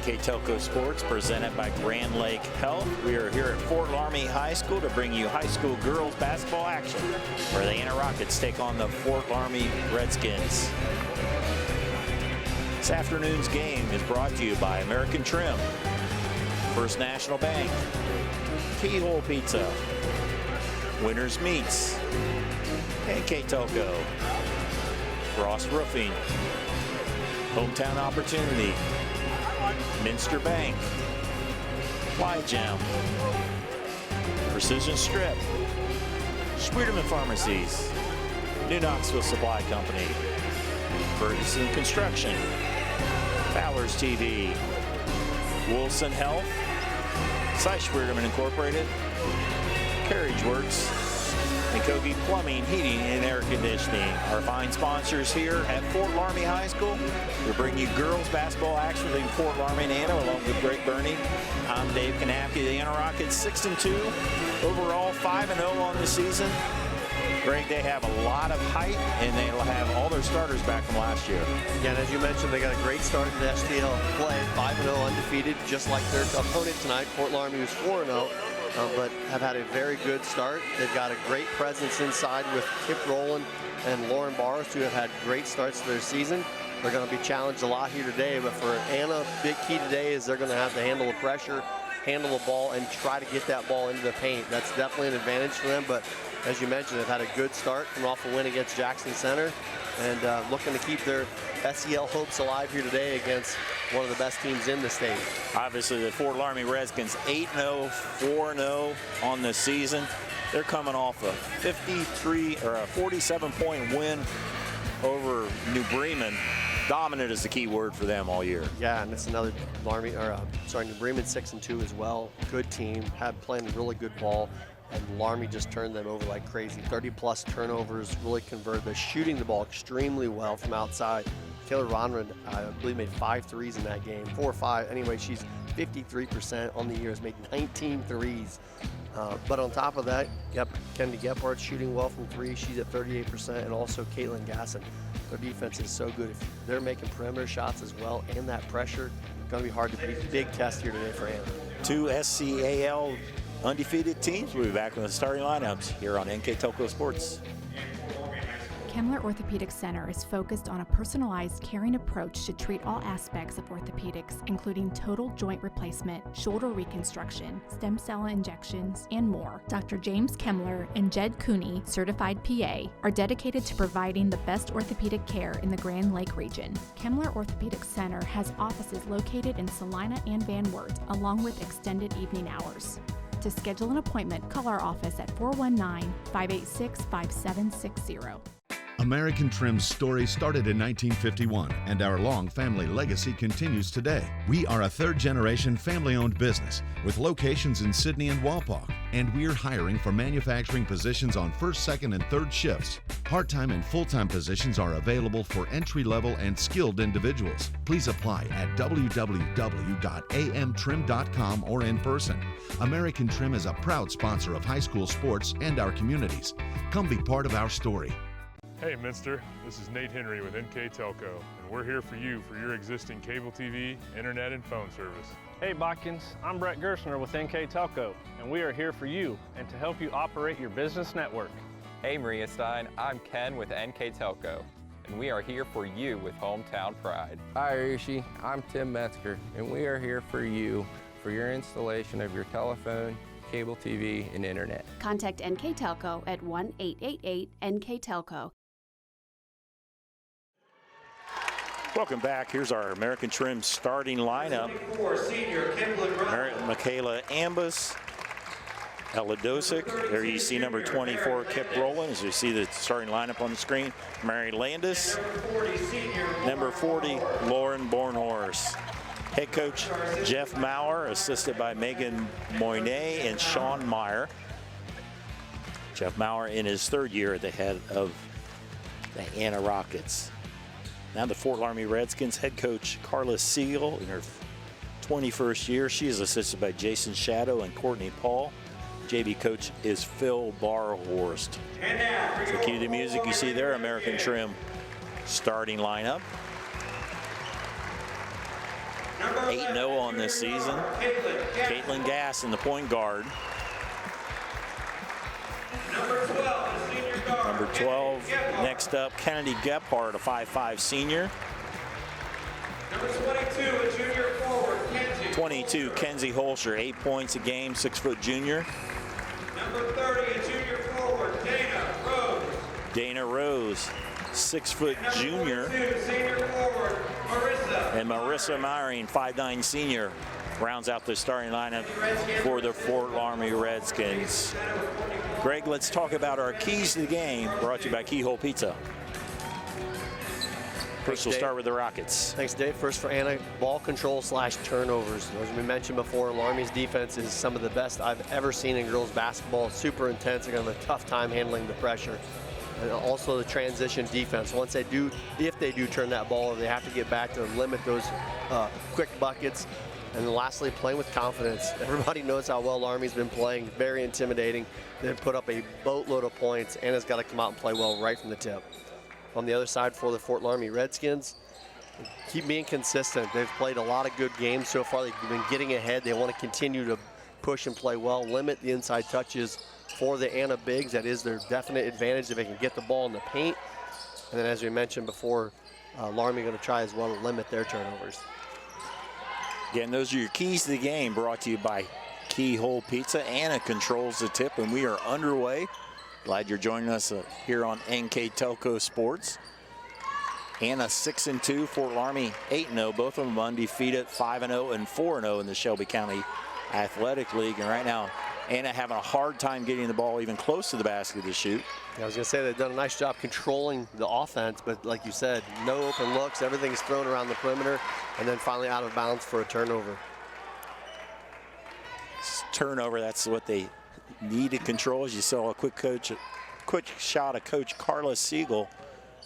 NKTelco Sports, presented by Grand Lake Health. We are here at Fort Loramie High School to bring you high school girls basketball action, where the Anna Rockets take on the Fort Loramie Redskins. This afternoon's game is brought to you by American Trim, First National Bank, Keyhole Pizza, Winners Meats, NKTelco, Frost Roofing, Hometown Opportunity, Minster Bank, Gem, Precision Strip, Schwieterman Pharmacies, New Knoxville Supply Company, Ferguson Construction, Fowler's TV, Wilson Health, Cy Schwieterman Incorporated, Carriage Works, and Kogi Plumbing, Heating, and Air Conditioning. Our fine sponsors here at Fort Loramie High School. We bring you girls basketball action between Fort Loramie and Anna, along with Greg Burney. I'm Dave Kanapke. The Anna Rockets 6-2, overall 5-0 on the season. Greg, they have a lot of height, and they'll have all their starters back from last year. Yeah, and as you mentioned, they got a great start in the STL play, 5-0 undefeated, just like their opponent tonight. Fort Loramie was 4-0. But have had a very good start. They've got a great presence inside with Kip Rowland and Lauren Barros, who have had great starts to their season. They're going to be challenged a lot here today, but for Anna, big key today is they're going to have to handle the pressure, handle the ball, and try to get that ball into the paint. That's definitely an advantage for them, but as you mentioned, they've had a good start, coming off a win against Jackson Center, and looking to keep their SEL hopes alive here today against one of the best teams in the state. Obviously, the Fort Loramie Redskins 8-0, 4-0 on the season. They're coming off a 47-point win over New Bremen. Dominant is the key word for them all year. Yeah, and it's another New Bremen 6-2 as well. Good team, playing really good ball. And Loramie just turned them over like crazy. 30-plus turnovers, really converted. They're shooting the ball extremely well from outside. Taylor Ronrod, I believe, made 5 threes in that game, 4 or 5. Anyway, she's 53% on the year, has made 19 threes. But on top of that, Kendi Gephardt shooting well from 3. She's at 38%, and also Caitlin Gasson. Their defense is so good. If they're making perimeter shots as well, and that pressure, going to be hard to beat. Big test here today for Anna. 2 SCAL undefeated teams. We'll be back with the starting lineups here on NKTelco Sports. Kemmler Orthopedic Center is focused on a personalized, caring approach to treat all aspects of orthopedics, including total joint replacement, shoulder reconstruction, stem cell injections, and more. Dr. James Kemmler and Jed Cooney, certified PA, are dedicated to providing the best orthopedic care in the Grand Lake region. Kemmler Orthopedic Center has offices located in Salina and Van Wert, along with extended evening hours. To schedule an appointment, call our office at 419-586-5760. American Trim's story started in 1951, and our long family legacy continues today. We are a third-generation family-owned business with locations in Sydney and Walpock, and we're hiring for manufacturing positions on first, second, and third shifts. Part-time and full-time positions are available for entry-level and skilled individuals. Please apply at www.amtrim.com or in person. American Trim is a proud sponsor of high school sports and our communities. Come be part of our story. Hey Minster, this is Nate Henry with NKTelco, and we're here for you for your existing cable TV, internet, and phone service. Hey Botkins, I'm Brett Gersner with NKTelco, and we are here for you and to help you operate your business network. Hey Maria Stein, I'm Ken with NKTelco, and we are here for you with Hometown Pride. Hi Rishi, I'm Tim Metzger, and we are here for you for your installation of your telephone, cable TV, and internet. Contact NKTelco at 1-888-NKTelco. Welcome back. Here's our American Trim starting lineup. Michaela Ambus, Ella Dosick. There you see number 24, Kip Rowland, as you see the starting lineup on the screen. Mary Landis. Number 40, Lauren Bornhorst. Head coach Jeff Maurer, assisted by Megan Moynet and Sean Meyer. Jeff Maurer in his 3rd year at the head of the Anna Rockets. Now the Fort Loramie Redskins head coach Carla Siegel in her 21st year. She is assisted by Jason Shadow and Courtney Paul. JV coach is Phil Barhorst. So cue the music you see there, American Trim starting lineup. 8-0 on this season. Caitlin Gass in the point guard. Number 12, next up, Kennedy Gephardt, a 5'5" senior. Number 22, a junior forward, Kenzie. 22, Kenzie Holscher, 8 points a game, 6-foot junior. Number 30, a junior forward, Dana Rose. Dana Rose, 6-foot junior. 42, senior forward, Marissa. And Marissa Myring, 5'9" senior, rounds out the starting lineup for the Fort Loramie Redskins. Greg, let's talk about our keys to the game, brought to you by Keyhole Pizza. First, we'll start with the Rockets. Thanks, Dave. First for Anna, ball control / turnovers. As we mentioned before, Loramie's defense is some of the best I've ever seen in girls basketball. Super intense. They're going to have a tough time handling the pressure. And also the transition defense. Once they do, if they do turn that ball, they have to get back to limit those quick buckets. And then lastly, playing with confidence. Everybody knows how well Loramie's been playing. Very intimidating. They've put up a boatload of points. Anna's got to come out and play well right from the tip. On the other side for the Fort Loramie Redskins, keep being consistent. They've played a lot of good games so far. They've been getting ahead. They want to continue to push and play well, limit the inside touches for the Anna Bigs. That is their definite advantage if they can get the ball in the paint. And then as we mentioned before, Loramie going to try as well to limit their turnovers. Again, those are your keys to the game, brought to you by Keyhole Pizza. Anna controls the tip, and we are underway. Glad you're joining us here on NKTelco Sports. Anna 6-2, Fort Loramie 8-0, both of them undefeated, 5-0 and 4-0 in the Shelby County Athletic League. And right now, Anna having a hard time getting the ball even close to the basket to shoot. Yeah, I was going to say they've done a nice job controlling the offense, but like you said, no open looks, everything's thrown around the perimeter, and then finally out of bounds for a turnover. Turnover, that's what they need to control. As you saw a quick shot of Coach Carla Siegel.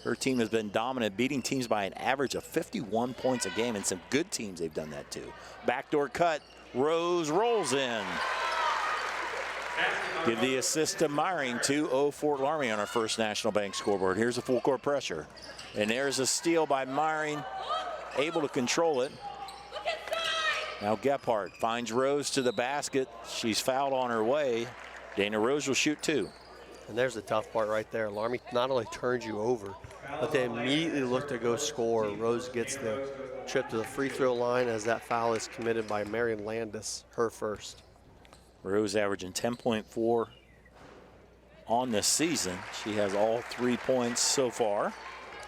Her team has been dominant, beating teams by an average of 51 points a game, and some good teams they've done that too. Backdoor cut, Rose rolls in. Give the assist to Myring, 2-0 Fort Loramie on our first National Bank scoreboard. Here's a full court pressure. And there's a steal by Myring, able to control it. Now Gephardt finds Rose to the basket. She's fouled on her way. Dana Rose will shoot two. And there's the tough part right there. Loramie not only turns you over, but they immediately look to go score. Rose gets the trip to the free throw line as that foul is committed by Marion Landis, her first. Rose averaging 10.4 on this season. She has all 3 points so far.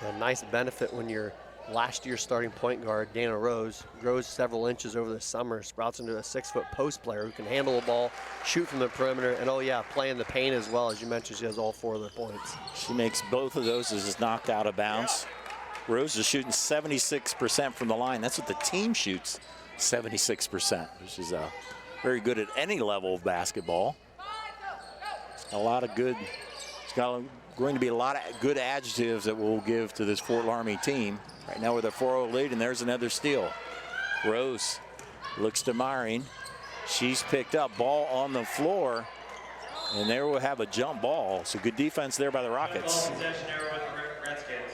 A nice benefit when you're last year's starting point guard, Dana Rose, grows several inches over the summer, sprouts into a 6-foot post player who can handle the ball, shoot from the perimeter, and oh yeah, play in the paint as well. As you mentioned, she has all 4 of the points. She makes both of those as it's knocked out of bounds. Rose is shooting 76% from the line. That's what the team shoots, 76%, which is very good at any level of basketball. It's got a lot of good, it's got going to be a lot of good adjectives that we'll give to this Fort Loramie team. Right now with a 4-0 lead, and there's another steal. Rose looks to Myring. She's picked up, ball on the floor, and there we'll have a jump ball. So good defense there by the Rockets.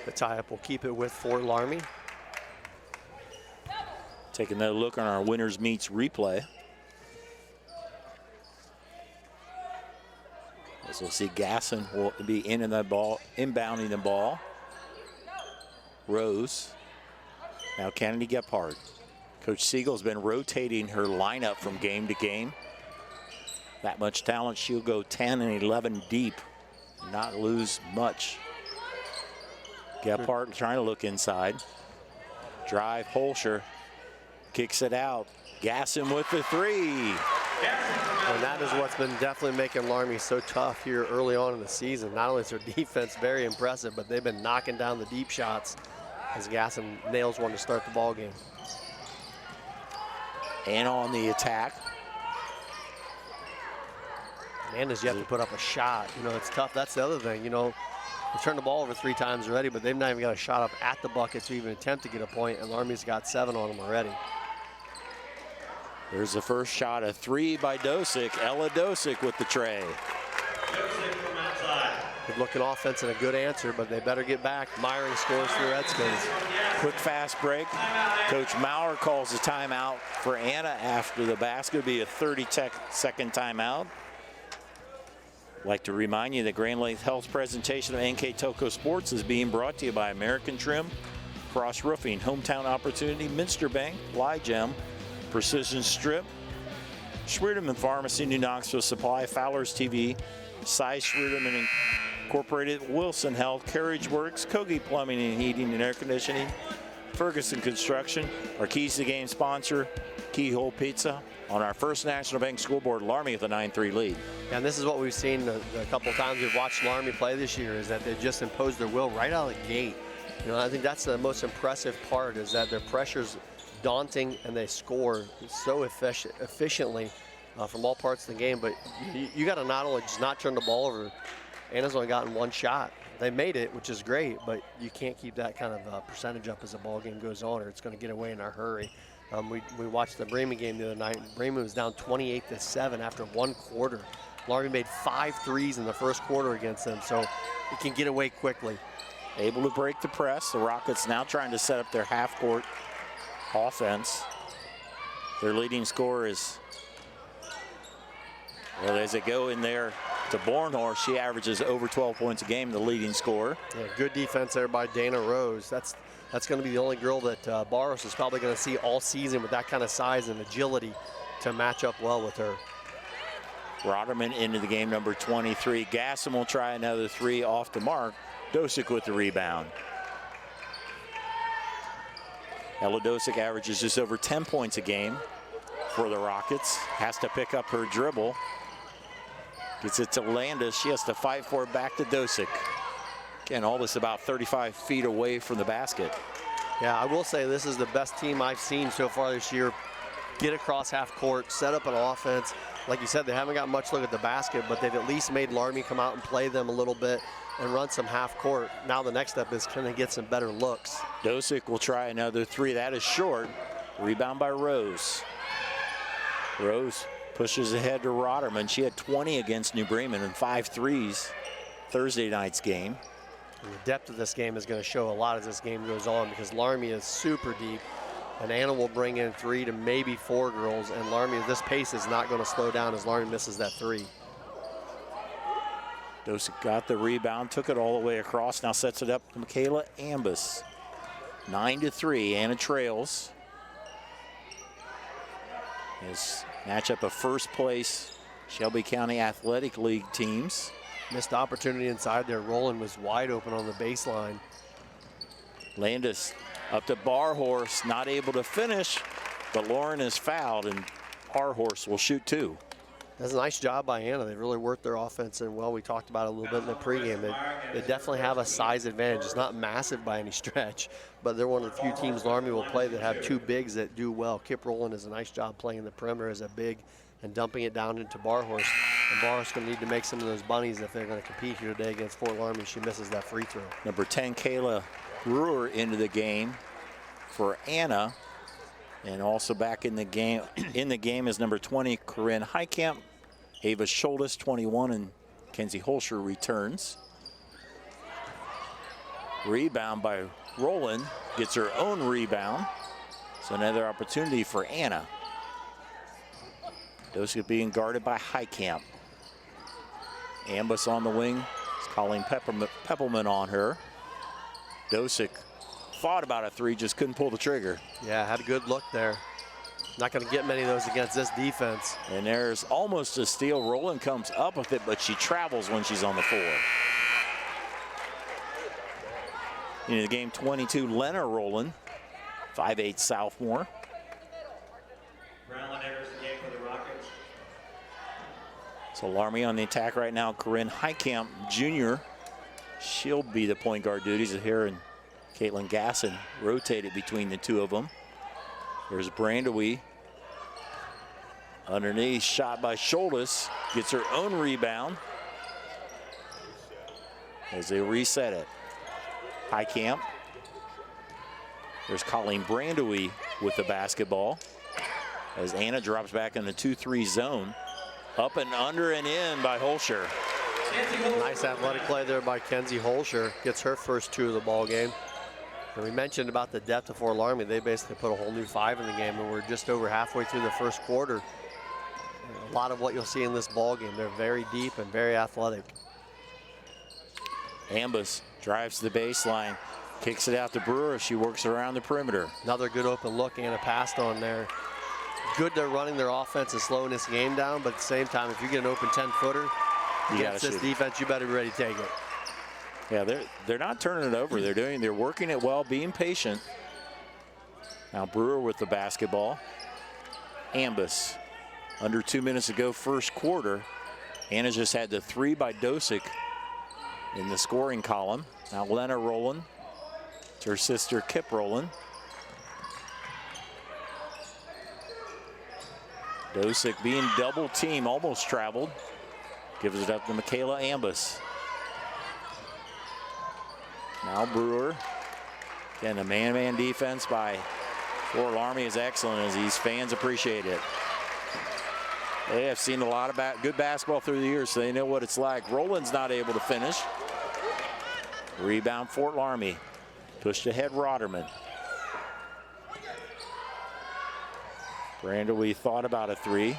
The tie-up will keep it with Fort Loramie. Taking another look on our winners meets replay. As we'll see, Gasson will be in the ball, inbounding the ball. Rose. Now Kennedy Gephardt. Coach Siegel's been rotating her lineup from game to game. That much talent, she'll go 10 and 11 deep, not lose much. Gephardt trying to look inside. Drive, Holscher kicks it out. Gasson with the 3. And that is what's been definitely making Loramie so tough here early on in the season. Not only is their defense very impressive, but they've been knocking down the deep shots as Gasson nails one to start the ball game. And on the attack. Amanda's yet to put up a shot. You know, it's tough. That's the other thing. You know, they've turned the ball over 3 times already, but they've not even got a shot up at the bucket to even attempt to get a point, and Loramie's got 7 on them already. There's the first shot, a 3 by Dosick. Ella Dosick with the tray. Good-looking offense and a good answer, but they better get back. Myring scores for the Redskins. Quick fast break. Coach Maurer calls a timeout for Anna after the basket. It'll be a 30-second timeout. I'd like to remind you that Grand Lake Health's presentation of NKTelco Sports is being brought to you by American Trim, Cross Roofing, Hometown Opportunity, Minster Bank, Gem, Precision Strip, Schwierdeman Pharmacy, New Knoxville Supply, Fowler's TV, Cy Schwierdeman Incorporated, Wilson Health, Carriage Works, Kogi Plumbing and Heating and Air Conditioning, Ferguson Construction, our Keys to the Game sponsor, Keyhole Pizza. On our first National Bank scoreboard, Loramie with a 9-3 lead. And this is what we've seen the couple times we've watched Loramie play this year, is that they just imposed their will right out of the gate. You know, I think that's the most impressive part, is that their pressure's daunting and they score so efficiently from all parts of the game. But you got to not only just not turn the ball over. Anna's only gotten one shot. They made it, which is great, but you can't keep that kind of percentage up as the ball game goes on, or it's going to get away in a hurry. We watched the Bremen game the other night. Bremen was down 28-7 after one quarter. Loramie made 5 threes in the first quarter against them, so it can get away quickly. Able to break the press. The Rockets now trying to set up their half-court offense. Their leading scorer is, well, as they go in there to Bornhorst, she averages over 12 points a game, the leading scorer. Yeah, good defense there by Dana Rose. That's going to be the only girl that Barros is probably going to see all season with that kind of size and agility to match up well with her. Rotterman into the game, number 23. Gasson will try another 3 off the mark. Dosick with the rebound. Ella Dosick averages just over 10 points a game for the Rockets. Has to pick up her dribble. Gets it to Landis. She has to fight for it back to Dosick. Again, all this about 35 feet away from the basket. Yeah, I will say this is the best team I've seen so far this year. Get across half court, set up an offense. Like you said, they haven't got much look at the basket, but they've at least made Loramie come out and play them a little bit and run some half court. Now the next step is can they get some better looks. Dosick will try another 3. That is short. Rebound by Rose. Rose pushes ahead to Rotterman. She had 20 against New Bremen and 5 threes Thursday night's game. And the depth of this game is going to show a lot as this game goes on, because Loramie is super deep, and Anna will bring in 3 to maybe 4 girls, and Loramie, this pace is not going to slow down as Loramie misses that 3. Dosick got the rebound, took it all the way across, now sets it up to Michaela Ambus. 9-3, Anna trails. This matchup of first place Shelby County Athletic League teams. Missed opportunity inside there. Roland was wide open on the baseline. Landis up to Barhorse, not able to finish, but Lauren is fouled, and Barhorse will shoot 2. That's a nice job by Anna. They really worked their offense, and well, we talked about it a little bit in the pregame. They definitely have a size advantage. It's not massive by any stretch, but they're one of the few teams Loramie will play that have 2 bigs that do well. Kip Rowland does a nice job playing the perimeter as a big and dumping it down into Barhorse. And Barhorse going to need to make some of those bunnies if they're going to compete here today against Fort Loramie. She misses that free throw. Number 10, Kayla Brewer into the game for Anna. And also back in the game is number 20, Corinne Heitkamp. Ava Schultes, 21, and Kenzie Holscher returns. Rebound by Rowland, gets her own rebound. So another opportunity for Anna. Dosick being guarded by Heitkamp. Ambus on the wing is calling Peppelman on her. Dosick thought about a 3, just couldn't pull the trigger. Yeah, had a good look there. Not going to get many of those against this defense. And there's almost a steal. Rowland comes up with it, but she travels when she's on the floor. Into the game, 22, Lena Rowland, 5'8" sophomore. Brownland enters the game for the Rockets. So Loramie on the attack right now. Corinne Heitkamp, Jr. She'll be the point guard duties here, and Caitlin Gasson rotated between the 2 of them. There's Brandewie. Underneath, shot by Schultes. Gets her own rebound as they reset it. Heitkamp. There's Colleen Brandewie with the basketball as Anna drops back in the 2-3 zone. Up and under and in by Holscher. Nice athletic play there by Kenzie Holscher. Gets her first 2 of the ball game. And we mentioned about the depth of Fort Loramie. They basically put a whole new 5 in the game, and we're just over halfway through the first quarter. A lot of what you'll see in this ball game. They're very deep and very athletic. Ambus drives to the baseline, kicks it out to Brewer. She works around the perimeter. Another good open look and a pass on there. Good they're running their offense and slowing this game down, but at the same time, if you get an open 10-footer against this defense, you better be ready to take it. Yeah, they're not turning it over. They're working it well, being patient. Now Brewer with the basketball. Ambus, under 2 minutes to go, first quarter. Anna just had the 3 by Dosick in the scoring column. Now Lena rolling. It's her sister Kip rolling. Dosick being double teamed, almost traveled. Gives it up to Michaela Ambus. Now Brewer. Again, the man-to-man defense by Fort Loramie is excellent, as these fans appreciate it. They have seen a lot of good basketball through the years, so they know what it's like. Rowland's not able to finish. Rebound Fort Loramie. Pushed ahead Rotterman. Brandel, we thought about a 3.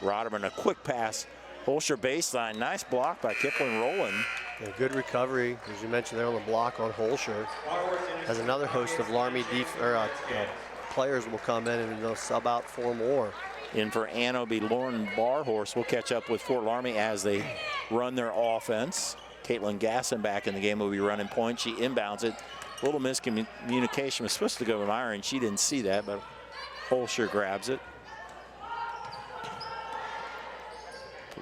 Rotterman, a quick pass. Holscher baseline, nice block by Kipling Rowland. A good recovery, as you mentioned there on the block on Holscher. As another host of Loramie players will come in and they'll sub out 4 more. In for Anna will be Lauren Barhorse. We'll catch up with Fort Loramie as they run their offense. Caitlin Gasson back in the game will be running point. She inbounds it. A little miscommunication. Was supposed to go to Meyer, and she didn't see that, but Holscher grabs it.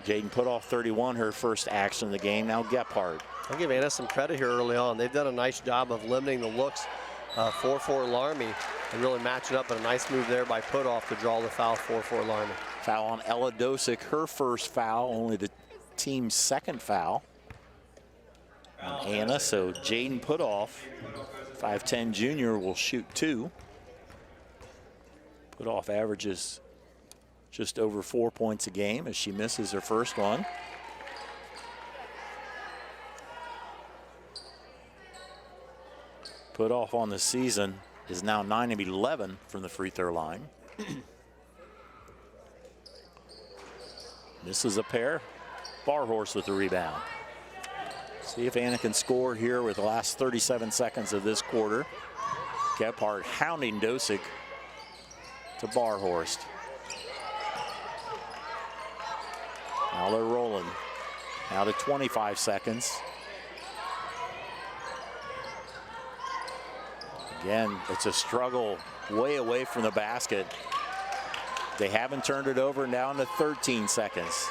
Jaden Putoff, 31, her first action of the game. Now Gephardt. I'll give Anna some credit here early on. They've done a nice job of limiting the looks for Fort Loramie and really matching up. But a nice move there by Putoff to draw the foul for Fort Loramie. Foul on Ella Dosick, her first foul, only the team's second foul on Anna. So Jaden Putoff, 5'10" junior, will shoot 2. Putoff averages just over 4 points a game as she misses her first one. Putoff on the season is now 9 of 11 from the free throw line. Misses a pair. Barhorse with the rebound. See if Anna can score here with the last 37 seconds of this quarter. Gephardt hounding Dosick to Barhorst. Now they're rolling. Now to 25 seconds. Again, it's a struggle way away from the basket. They haven't turned it over, down to 13 seconds.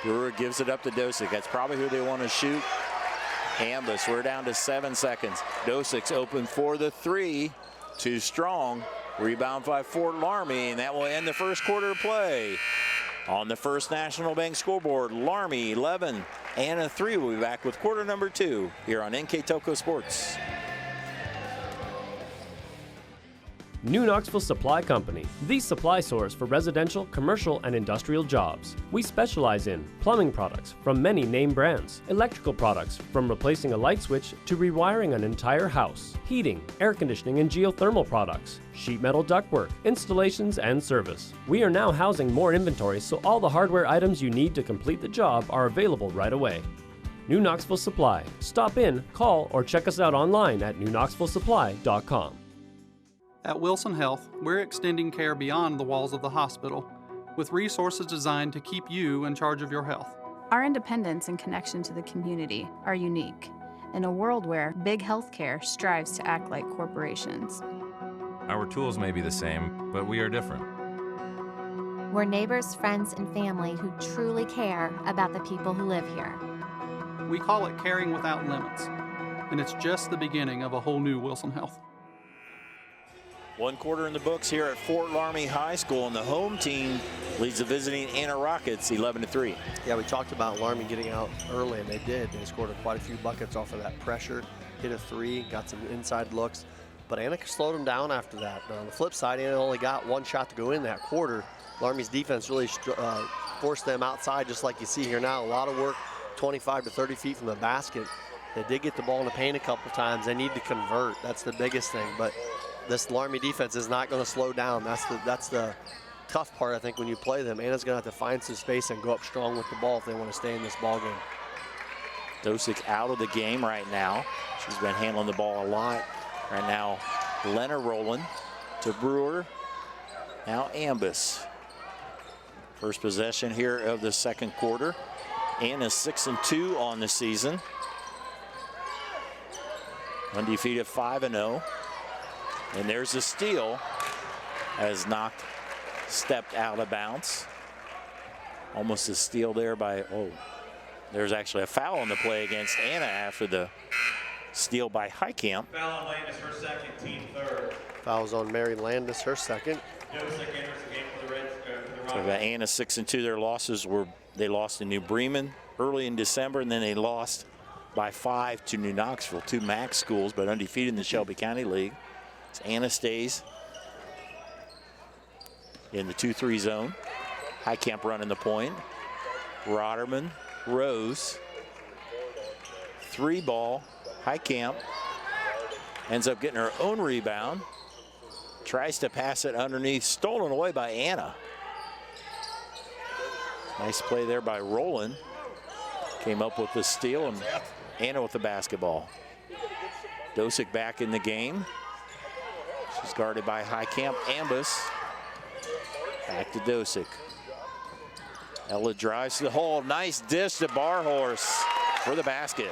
Brewer gives it up to Dosick. That's probably who they want to shoot. Ambus, we're down to 7 seconds. Dosick's open for the 3. Too strong. Rebound by Fort Loramie, and that will end the first quarter of play. On the First National Bank scoreboard, Loramie 11, Anna 3. We'll be back with quarter number 2 here on NKTelco Sports. New Knoxville Supply Company, the supply source for residential, commercial, and industrial jobs. We specialize in plumbing products from many name brands, electrical products from replacing a light switch to rewiring an entire house, heating, air conditioning, and geothermal products, sheet metal ductwork, installations, and service. We are now housing more inventory, so all the hardware items you need to complete the job are available right away. New Knoxville Supply. Stop in, call, or check us out online at newknoxvillesupply.com. At Wilson Health, we're extending care beyond the walls of the hospital, with resources designed to keep you in charge of your health. Our independence and connection to the community are unique, in a world where big healthcare strives to act like corporations. Our tools may be the same, but we are different. We're neighbors, friends, and family who truly care about the people who live here. We call it caring without limits, and it's just the beginning of a whole new Wilson Health. 1 quarter in the books here at Fort Loramie High School, and the home team leads the visiting Anna Rockets 11-3. Yeah, we talked about Loramie getting out early, and they did. They scored quite a few buckets off of that pressure, hit a 3, got some inside looks, but Anna slowed them down after that. But on the flip side, Anna only got 1 shot to go in that quarter. Loramie's defense really forced them outside, just like you see here now. A lot of work 25 to 30 feet from the basket. They did get the ball in the paint a couple times. They need to convert. That's the biggest thing. But this Loramie defense is not going to slow down. That's the tough part, I think, when you play them. Anna's going to have to find some space and go up strong with the ball if they want to stay in this ball game. Dosick out of the game right now. She's been handling the ball a lot. Right now, Lena rolling to Brewer. Now Ambus. First possession here of the second quarter. Anna's 6-2 on the season. Undefeated 5-0. And there's a steal as knocked, stepped out of bounds. Almost a steal there by, there's actually a foul on the play against Anna after the steal by Highcamp. Foul on Landis, her second, team third. Fouls on Mary Landis, her second. Dosick enters the game for the Reds. So Anna 6-2. Their losses were, they lost to New Bremen early in December, and then they lost by 5 to New Knoxville, 2 MAC schools, but undefeated in the Shelby County League. So Anna stays in the 2-3 zone. Highcamp running the point. Rotterman, Rose, 3-ball. Highcamp ends up getting her own rebound. Tries to pass it underneath, stolen away by Anna. Nice play there by Rowland. Came up with the steal, and Anna with the basketball. Dosick back in the game. She's guarded by Highcamp. Ambus. Back to Dosick. Ella drives to the hole. Nice dish to Barhorse for the basket.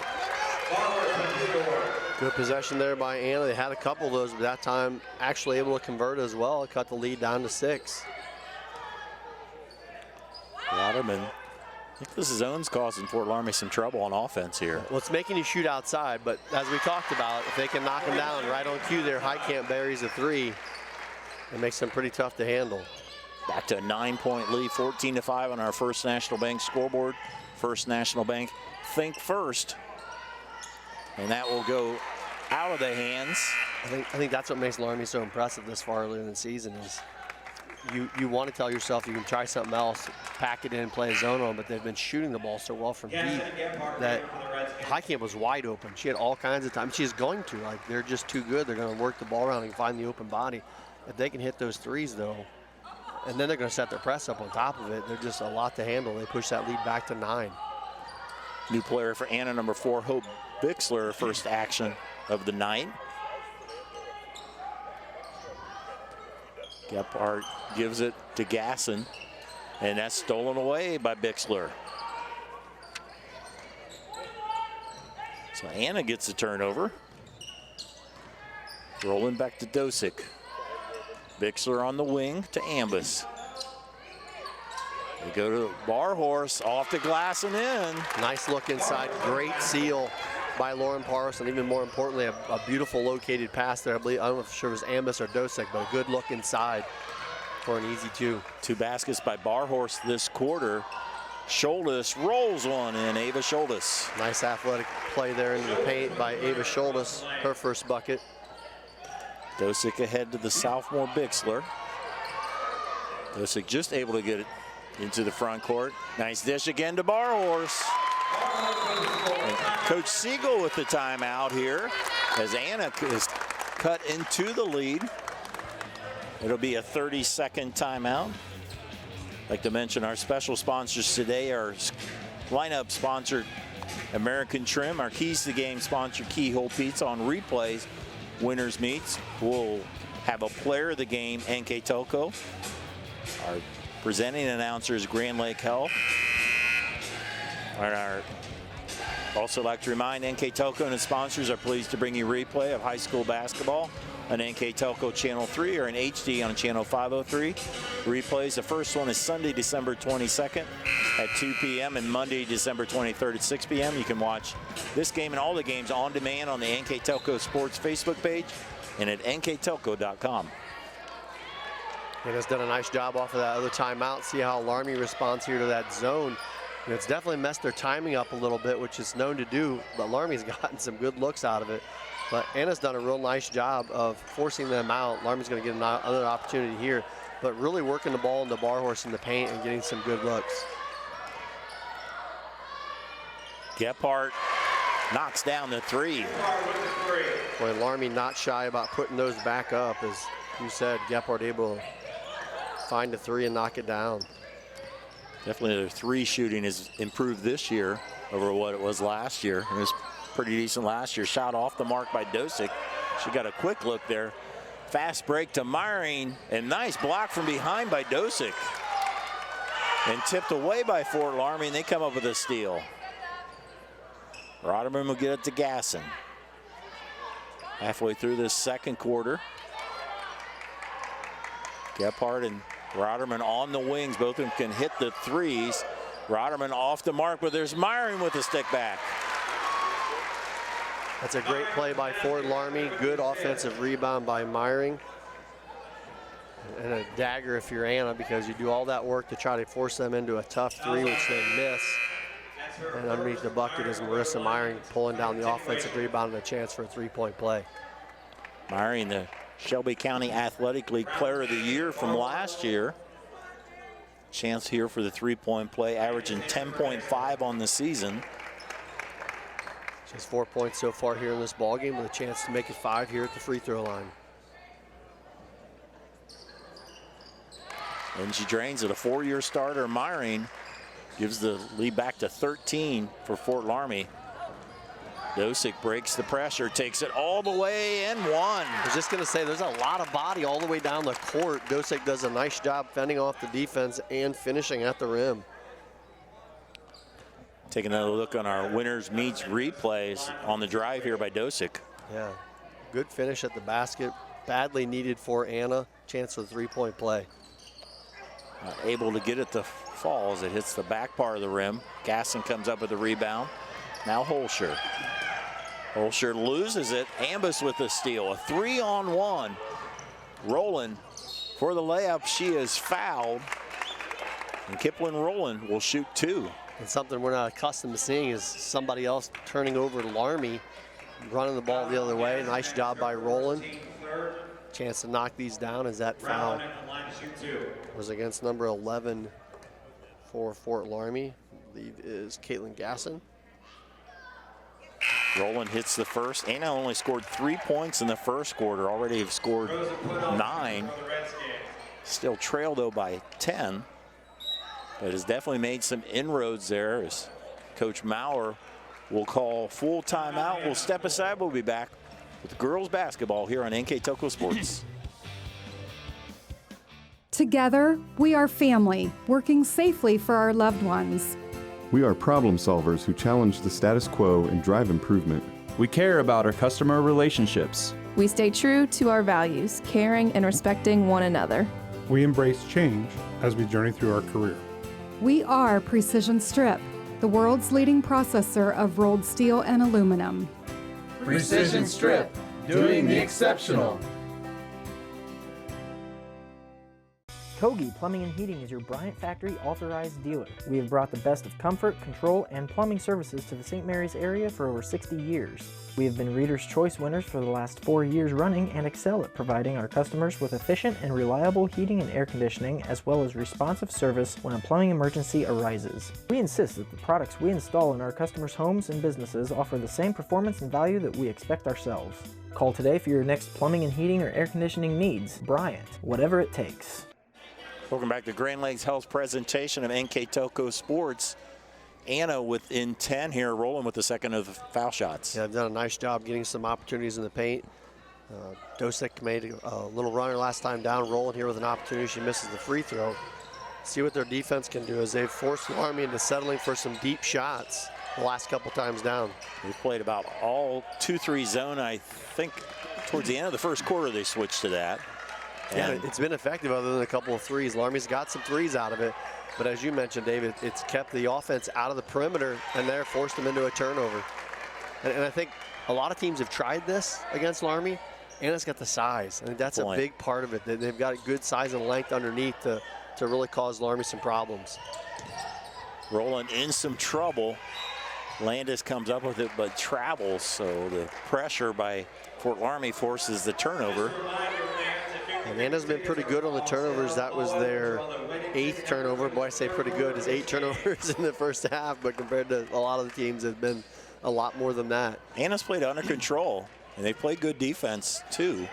Good possession there by Anna. They had a couple of those, but that time actually able to convert as well. Cut the lead down to 6. Rotterman. I think this zone's causing Fort Loramie some trouble on offense here. Well, it's making you shoot outside, but as we talked about, if they can knock them down right on cue there, Highcamp buries a 3. It makes them pretty tough to handle. Back to a 9-point lead, 14-5 on our First National Bank scoreboard. First National Bank, think first. And that will go out of the hands. I think that's what makes Loramie so impressive this far early in the season is you want to tell yourself you can try something else, pack it in, play a zone on, but they've been shooting the ball so well from deep that Highcamp was wide open. She had all kinds of time. She's going to. Like, they're just too good. They're going to work the ball around and find the open body. If they can hit those threes, though, and then they're going to set their press up on top of it, they're just a lot to handle. They push that lead back to 9. New player for Anna, number 4, Hope Bixler, first action of the night. Gephardt gives it to Gasson, and that's stolen away by Bixler. So Anna gets the turnover. Rolling back to Dosick. Bixler on the wing to Ambus. They go to Barhorse, off the glass and in. Nice look inside, great seal by Lauren Parson. Even more importantly, a beautiful located pass there. I don't know if it was Ambus or Dosick, but a good look inside for an easy 2. 2 baskets by Barhorse this quarter. Scholdis rolls one in, Ava Scholdis. Nice athletic play there into the paint by Ava Scholdis, her first bucket. Dosick ahead to the sophomore Bixler. Dosick just able to get it into the front court. Nice dish again to Barhorse. And Coach Siegel with the timeout here as Anna is cut into the lead. It'll be a 30-second timeout. I'd like to mention our special sponsors today. Our lineup sponsor, American Trim. Our Keys to the Game sponsor, Keyhole Pizza. On replays, winners meets. We'll have a player of the game, NKTelco. Our presenting announcer is Grand Lake Health. Also like to remind NKTelco and its sponsors are pleased to bring you replay of high school basketball on NKTelco Channel 3 or in HD on Channel 503. Replays, the first one is Sunday, December 22nd at 2 p.m. and Monday, December 23rd at 6 p.m. You can watch this game and all the games on demand on the NKTelco Sports Facebook page and at nktelco.com. And has done a nice job off of that other timeout. See how Loramie responds here to that zone. And it's definitely messed their timing up a little bit, which it's known to do, but Laramie's gotten some good looks out of it. But Anna's done a real nice job of forcing them out. Laramie's going to get another opportunity here, but really working the ball into Barhorse in the paint and getting some good looks. Gephardt knocks down the three. Boy, Loramie not shy about putting those back up. As you said, Gephardt able to find the three and knock it down. Definitely their three shooting has improved this year over what it was last year. It was pretty decent last year. Shot off the mark by Dosick. She got a quick look there. Fast break to Myring, and nice block from behind by Dosick. And tipped away by Fort Loramie, and they come up with a steal. Roderman will get it to Gasson. Halfway through this second quarter. Gephardt and Roderman on the wings. Both of them can hit the threes. Roderman off the mark, but there's Myring with the stick back. That's a great play by Fort Loramie. Good offensive rebound by Myring. And a dagger if you're Anna, because you do all that work to try to force them into a tough three, which they miss. And underneath the bucket is Marissa Myring pulling down the offensive rebound and a chance for a three-point play. Myring, the Shelby County Athletic League Player of the Year from last year. Chance here for the three-point play, averaging 10.5 on the season. Just 4 points so far here in this ballgame with a chance to make it 5 here at the free throw line. And she drains it. A four-year starter, Myring, gives the lead back to 13 for Fort Loramie. Dosick breaks the pressure, takes it all the way and one. I was just going to say, there's a lot of body all the way down the court. Dosick does a nice job fending off the defense and finishing at the rim. Taking another look on our winners meets replays on the drive here by Dosick. Yeah, good finish at the basket. Badly needed for Anna. Chance for the three-point play. Not able to get it to fall as it hits the back part of the rim. Gasson comes up with the rebound. Now Holscher. Holscher loses it. Ambus with the steal. A 3-on-1. Rowland for the layup. She is fouled. And Kipling Rowland will shoot two. And something we're not accustomed to seeing is somebody else turning over to Loramie, running the ball the other way. Nice job by Rowland. Chance to knock these down as that foul was against number 11 for Fort Loramie. Lead is Caitlin Gasson. Rowland hits the first. Anna only scored 3 points in the first quarter. Already have scored 9. Still trailed though by 10. But has definitely made some inroads there as Coach Maurer will call full timeout. We'll step aside. We'll be back with girls basketball here on NKTelco Sports. Together, we are family, working safely for our loved ones. We are problem solvers who challenge the status quo and drive improvement. We care about our customer relationships. We stay true to our values, caring and respecting one another. We embrace change as we journey through our career. We are Precision Strip, the world's leading processor of rolled steel and aluminum. Precision Strip, doing the exceptional. Kogi Plumbing and Heating is your Bryant Factory authorized dealer. We have brought the best of comfort, control, and plumbing services to the St. Mary's area for over 60 years. We have been Reader's Choice winners for the last 4 years running and excel at providing our customers with efficient and reliable heating and air conditioning, as well as responsive service when a plumbing emergency arises. We insist that the products we install in our customers' homes and businesses offer the same performance and value that we expect ourselves. Call today for your next plumbing and heating or air conditioning needs. Bryant, whatever it takes. Welcome back to Grand Lakes Health's presentation of NKTelco Sports. Anna within 10 here, rolling with the second of the foul shots. Yeah, they've done a nice job getting some opportunities in the paint. Dosick made a little runner last time down, rolling here with an opportunity. She misses the free throw. See what their defense can do as they've forced Loramie into settling for some deep shots the last couple times down. They've played about all 2-3 zone. I think towards the end of the first quarter they switched to that. Yeah, it's been effective other than a couple of threes. Laramie's got some threes out of it, but as you mentioned, David, it's kept the offense out of the perimeter and there forced them into a turnover. And I think a lot of teams have tried this against Loramie. Anna's got the size. I think that's a big part of it. They've got good size and length underneath to really cause Loramie some problems. Rowland in some trouble. Landis comes up with it, but travels, so the pressure by Fort Loramie forces the turnover. And Anna's been pretty good on the turnovers. That was their 8th turnover. Boy, I say pretty good. It's 8 turnovers in the first half, but compared to a lot of the teams, it's been a lot more than that. Anna's played under control, and they play good defense, too.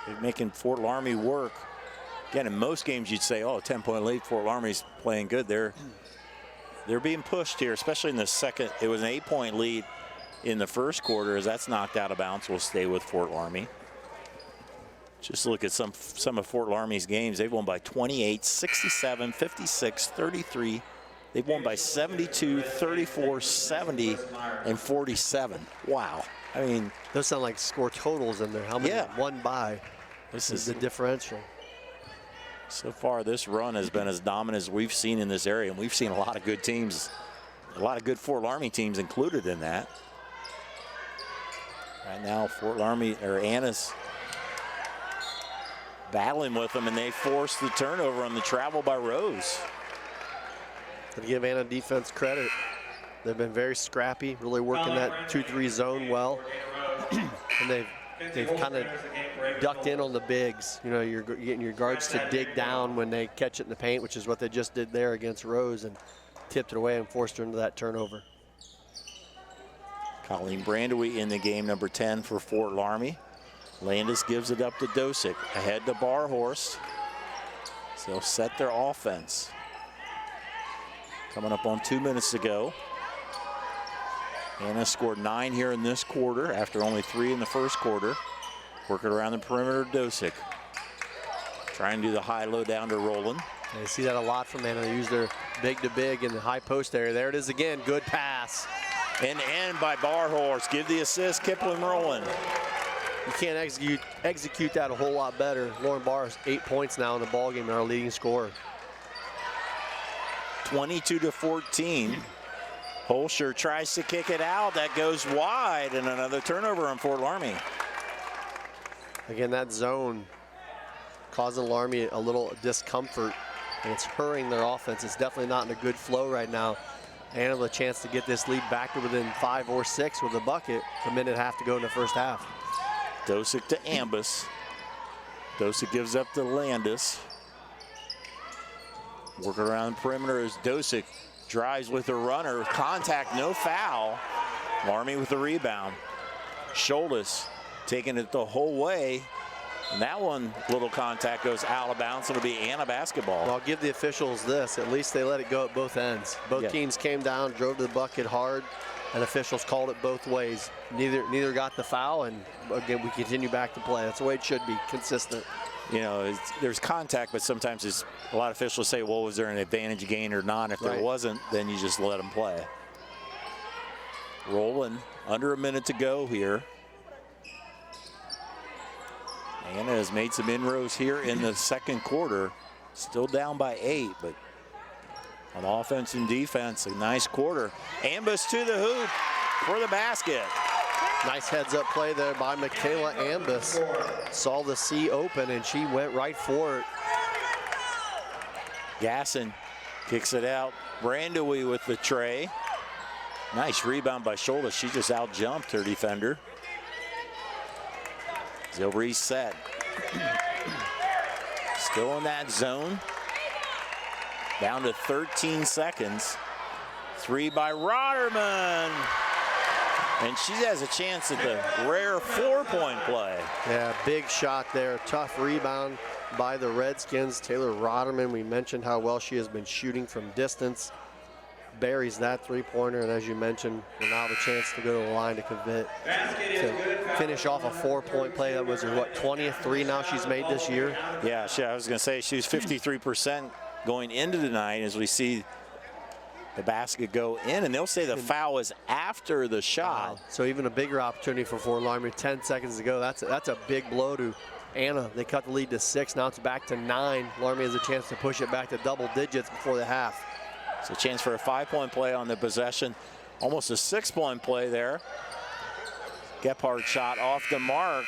They're making Fort Loramie work. Again, in most games, you'd say, oh, 10-point lead, Fort Laramie's playing good. They're being pushed here, especially in the second. It was an 8-point lead in the first quarter. As that's knocked out of bounds, we'll stay with Fort Loramie. Just look at some of Fort Laramie's games. They've won by 28, 67, 56, 33. They've won by 72, 34, 70, and 47. Wow. I mean, those sound like score totals in there. How many won by? This is the differential. So far, this run has been as dominant as we've seen in this area, and we've seen a lot of good teams, a lot of good Fort Loramie teams included in that. Right now, Fort Loramie, or Anna's battling with them, and they forced the turnover on the travel by Rose. To give Anna defense credit, they've been very scrappy, really working that 2-3 zone well, and they've kind of ducked in on the bigs. You know, you're getting your guards to dig down when they catch it in the paint, which is what they just did there against Rose, and tipped it away and forced her into that turnover. Colleen Brandewy in the game, number 10 for Fort Loramie. Landis gives it up to Dosick, ahead to Barhorst. So they'll set their offense. Coming up on 2 minutes to go. Anna scored 9 here in this quarter after only 3 in the first quarter. Working around the perimeter, Dosick. Trying to do the high-low down to Roland. You see that a lot from Anna. They use their big-to-big in the high post area. There it is again, good pass. And by Barhorst, give the assist, Kipling Roland. You can't execute that a whole lot better. Lauren Barr's 8 points now in the ballgame, our leading scorer. 22-14. Holscher tries to kick it out. That goes wide, and another turnover on Fort Loramie. Again, that zone causing Loramie a little discomfort, and it's hurrying their offense. It's definitely not in a good flow right now. And a chance to get this lead back to within 5 or 6 with a bucket. A minute and a half to go in the first half. Dosick to Ambus. Dosick gives up to Landis. Working around the perimeter as Dosick drives with a runner. Contact, no foul. Loramie with the rebound. Scholdis taking it the whole way. And that one, little contact, goes out of bounds. It'll be Anna basketball. Well, I'll give the officials this. At least they let it go at both ends. Both teams came down, drove to the bucket hard, and officials called it both ways. Neither got the foul, and again, we continue back to play. That's the way it should be, consistent. You know, there's contact, but sometimes a lot of officials say, well, was there an advantage gain or not? If there wasn't, then you just let them play. Rolling, under a minute to go here. Anna has made some inroads here in the second quarter. Still down by 8, but on offense and defense, a nice quarter. Ambus to the hoop for the basket. Nice heads-up play there by Michaela Ambus. Saw the C open, and she went right for it. Gasson kicks it out. Brandewy with the tray. Nice rebound by Scholdis. She just out-jumped her defender. They'll reset. Still in that zone. Down to 13 seconds. 3 by Rotterman. And she has a chance at the rare 4-point play. Yeah, big shot there. Tough rebound by the Redskins. Taylor Rotterman, we mentioned how well she has been shooting from distance. Buries that 3-pointer, and as you mentioned, will now have a chance to go to the line to commit, to finish off a 4-point play. That was her, what, 20th 3 now she's made this year? Yeah, I was going to say she was 53% going into tonight as we see the basket go in, and they'll say the foul is after the shot. So even a bigger opportunity for Fort Loramie. 10 seconds to go. That's a big blow to Anna. They cut the lead to 6. Now it's back to 9. Loramie has a chance to push it back to double digits before the half. So a chance for a 5-point play on the possession. Almost a 6-point play there. Gephardt shot off the mark.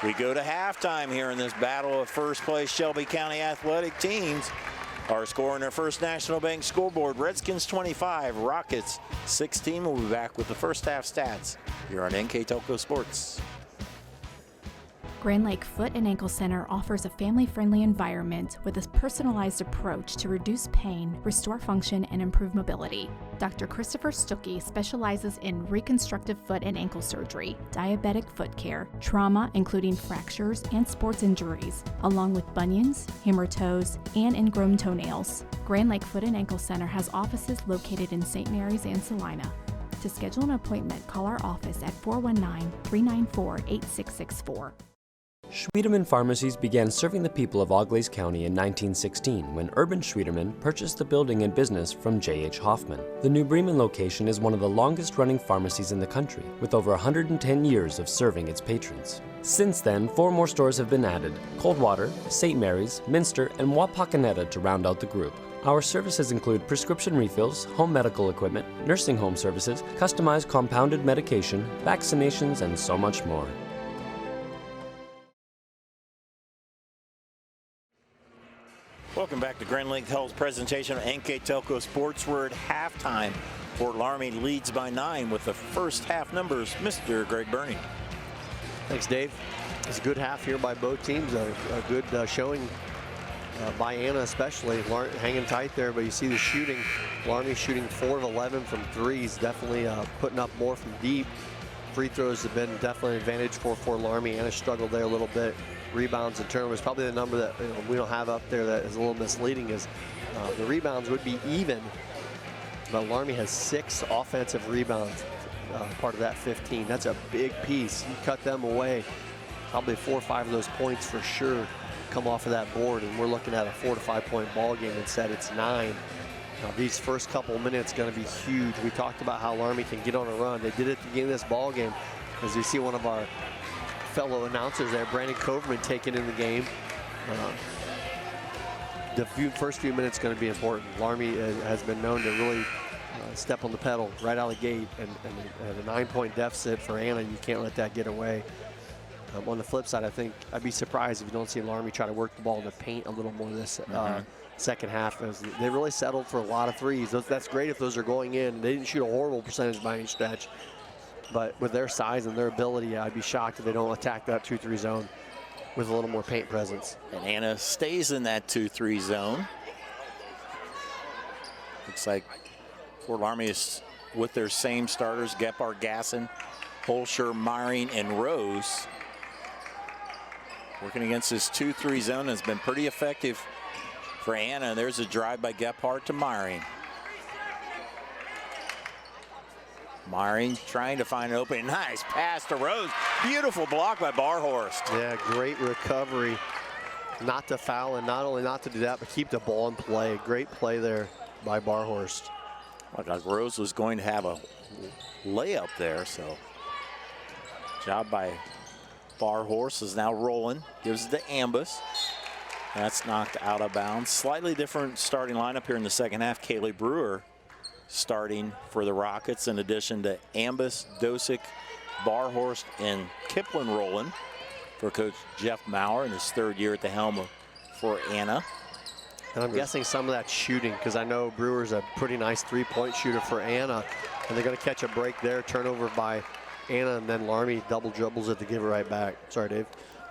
We go to halftime here in this battle of first place Shelby County athletic teams. Our score in their first National Bank scoreboard, Redskins 25, Rockets 16. We'll be back with the first half stats here on NKTelco Sports. Grand Lake Foot and Ankle Center offers a family-friendly environment with a personalized approach to reduce pain, restore function, and improve mobility. Dr. Christopher Stuckey specializes in reconstructive foot and ankle surgery, diabetic foot care, trauma including fractures and sports injuries, along with bunions, hammer toes, and ingrown toenails. Grand Lake Foot and Ankle Center has offices located in St. Mary's and Salina. To schedule an appointment, call our office at 419-394-8664. Schwiedemann Pharmacies began serving the people of Auglaize County in 1916 when Urban Schwiedemann purchased the building and business from J.H. Hoffman. The New Bremen location is one of the longest-running pharmacies in the country, with over 110 years of serving its patrons. Since then, 4 more stores have been added: Coldwater, St. Mary's, Minster, and Wapakoneta to round out the group. Our services include prescription refills, home medical equipment, nursing home services, customized compounded medication, vaccinations, and so much more. Welcome back to Grand Lake Health's presentation of NKTelco Sports. We're at halftime. Fort Loramie leads by 9 with the first half numbers. Mr. Greg Burney. Thanks, Dave. It's a good half here by both teams. A good showing by Anna especially. Hanging tight there, but you see the shooting. Loramie shooting 4 of 11 from threes. Definitely putting up more from deep. Free throws have been definitely an advantage for Fort Loramie. Anna struggled there a little bit. Rebounds and turnovers, probably the number that we don't have up there that is a little misleading is the rebounds would be even, but Loramie has 6 offensive rebounds, part of that 15. That's a big piece. You cut them away, probably 4 or 5 of those points for sure come off of that board, and we're looking at a 4 to 5 point ball game. Instead, it's 9. Now, these first couple minutes going to be huge. We talked about how Loramie can get on a run. They did it at the beginning of this ball game, as you see one of our fellow announcers there, Brandon Coverman, taking in the game. The first few minutes going to be important. Loramie has been known to really step on the pedal right out of the gate, and a 9-point deficit for Anna, you can't let that get away. On the flip side, I think I'd be surprised if you don't see Loramie try to work the ball in the paint a little more this second half. As they really settled for a lot of threes. That's great if those are going in. They didn't shoot a horrible percentage by any stretch. But with their size and their ability, I'd be shocked if they don't attack that 2-3 zone with a little more paint presence. And Anna stays in that 2-3 zone. Looks like Fort Loramie is with their same starters: Gephardt, Gasson, Holscher, Myring, and Rose. Working against this 2-3 zone has been pretty effective for Anna. There's a drive by Gephardt to Myring. Myring trying to find an opening. Nice pass to Rose. Beautiful block by Barhorst. Yeah, great recovery. Not to foul, and not only not to do that, but keep the ball in play. Great play there by Barhorst. Looked like Rose was going to have a layup there, so job by Barhorst. Is now rolling. Gives it to Ambus. That's knocked out of bounds. Slightly different starting lineup here in the second half. Kaylee Brewer starting for the Rockets, in addition to Ambus, Dosick, Barhorst, and Kipling rolling for Coach Jeff Maurer in his 3rd year at the helm for Anna. And I'm guessing some of that shooting, because I know Brewer's a pretty nice 3-point shooter for Anna, and they're going to catch a break there. Turnover by Anna, and then Loramie double dribbles it to give it right back. Sorry, Dave.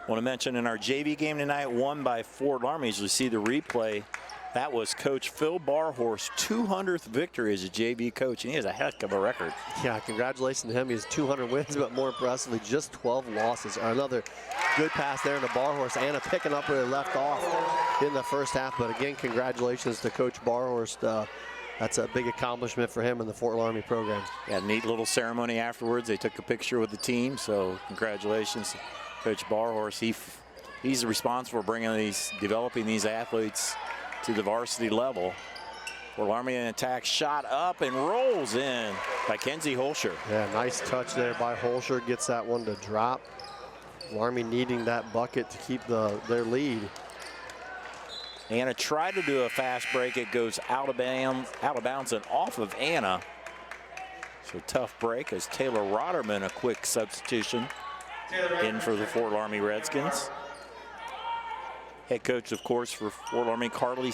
Want to mention in our JV game tonight, won by Fort Loramie. As you see the replay, that was Coach Phil Barhorst's 200th victory as a JV coach, and he has a heck of a record. Yeah, congratulations to him. He has 200 wins, but more impressively, just 12 losses. Another good pass there to Barhorst. Anna picking up where they left off in the first half, but again, congratulations to Coach Barhorst. That's a big accomplishment for him in the Fort Loramie program. Yeah, neat little ceremony afterwards. They took a picture with the team, so congratulations to Coach Barhorst. He's responsible for developing these athletes to the varsity level. Fort Loramie in attack, shot up and rolls in by Kenzie Holscher. Yeah, nice touch there by Holscher. Gets that one to drop. Loramie needing that bucket to keep their lead. Anna tried to do a fast break. It goes out of bounds and off of Anna. So tough break as Taylor Rotterman, a quick substitution in for the Fort Loramie Redskins. Head coach, of course, for Fort Loramie, Carla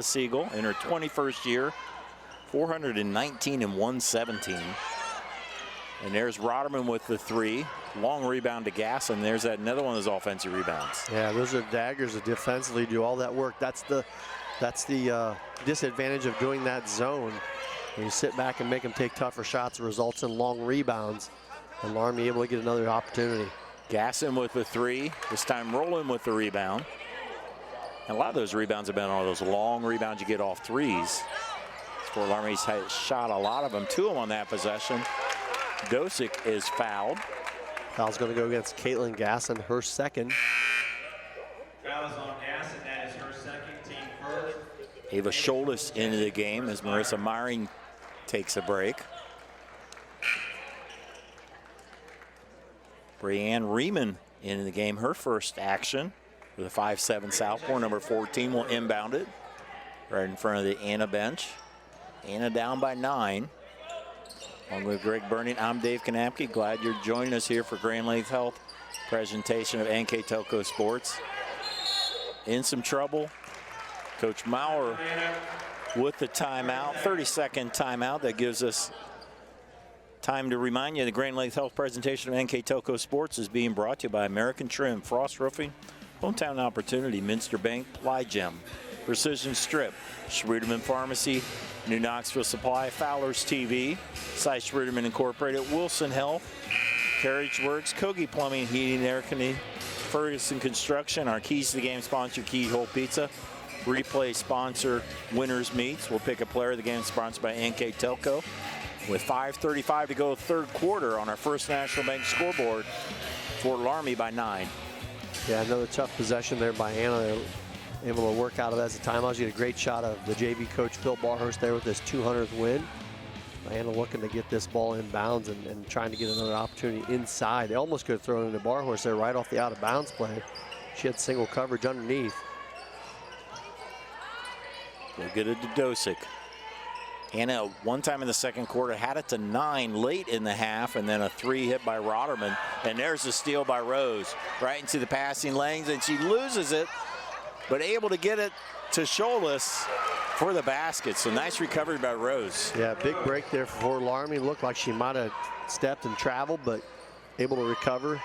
Siegel in her 21st year, 419 and 117. And there's Rotterman with the 3. Long rebound to Gass, and there's another one of those offensive rebounds. Yeah, those are daggers that defensively do all that work. That's the disadvantage of doing that zone. When you sit back and make them take tougher shots, it results in long rebounds. And Loramie able to get another opportunity. Gasson with the three, this time Rowland with the rebound. And a lot of those rebounds have been on those long rebounds you get off threes. Fort Loramie's shot a lot of them, 2 of them on that possession. Dosick is fouled. Foul's going to go against Caitlin Gasson, her second. Foul is on Gasson, that is her second, team first. Ava Scholtes into the game as Marissa Myring takes a break. Brianne Riemann into the game, her first action with a 5'7" southpaw. Number 14 will inbound it right in front of the Anna bench. Anna down by 9. Along with Greg Burning, I'm Dave Kanapke. Glad you're joining us here for Grand Lakes Health presentation of NKTelco Sports. In some trouble, Coach Maurer with the timeout, 30-second timeout that gives us time to remind you the Grand Lakes Health presentation of NKTelco Sports is being brought to you by American Trim, Frost Roofing, Hometown Opportunity, Minster Bank, Plygem, Precision Strip, Schruderman Pharmacy, New Knoxville Supply, Fowler's TV, Cy Schruderman Incorporated, Wilson Health, Carriage Works, Kogi Plumbing, Heating, Air Conditioning, Ferguson Construction, our Keys to the Game sponsor, Keyhole Pizza, Replay sponsor, Winners Meats. We'll pick a player of the game sponsored by NKTelco. With 5:35 to go, third quarter on our First National Bank scoreboard, Fort Loramie by 9. Yeah, another tough possession there by Anna. They're able to work out of that as a timeout. She had a great shot of the JV coach Phil Barhurst there with his 200th win. Anna looking to get this ball in bounds and trying to get another opportunity inside. They almost could have thrown it into Barhurst there right off the out of bounds play. She had single coverage underneath. We'll get it to Dosick. Anna, one time in the second quarter, had it to 9 late in the half, and then a 3 hit by Rotterman. And there's a steal by Rose right into the passing lanes, and she loses it, but able to get it to Scholtes for the basket. So nice recovery by Rose. Yeah, big break there for Fort Loramie. Looked like she might have stepped and traveled, but able to recover.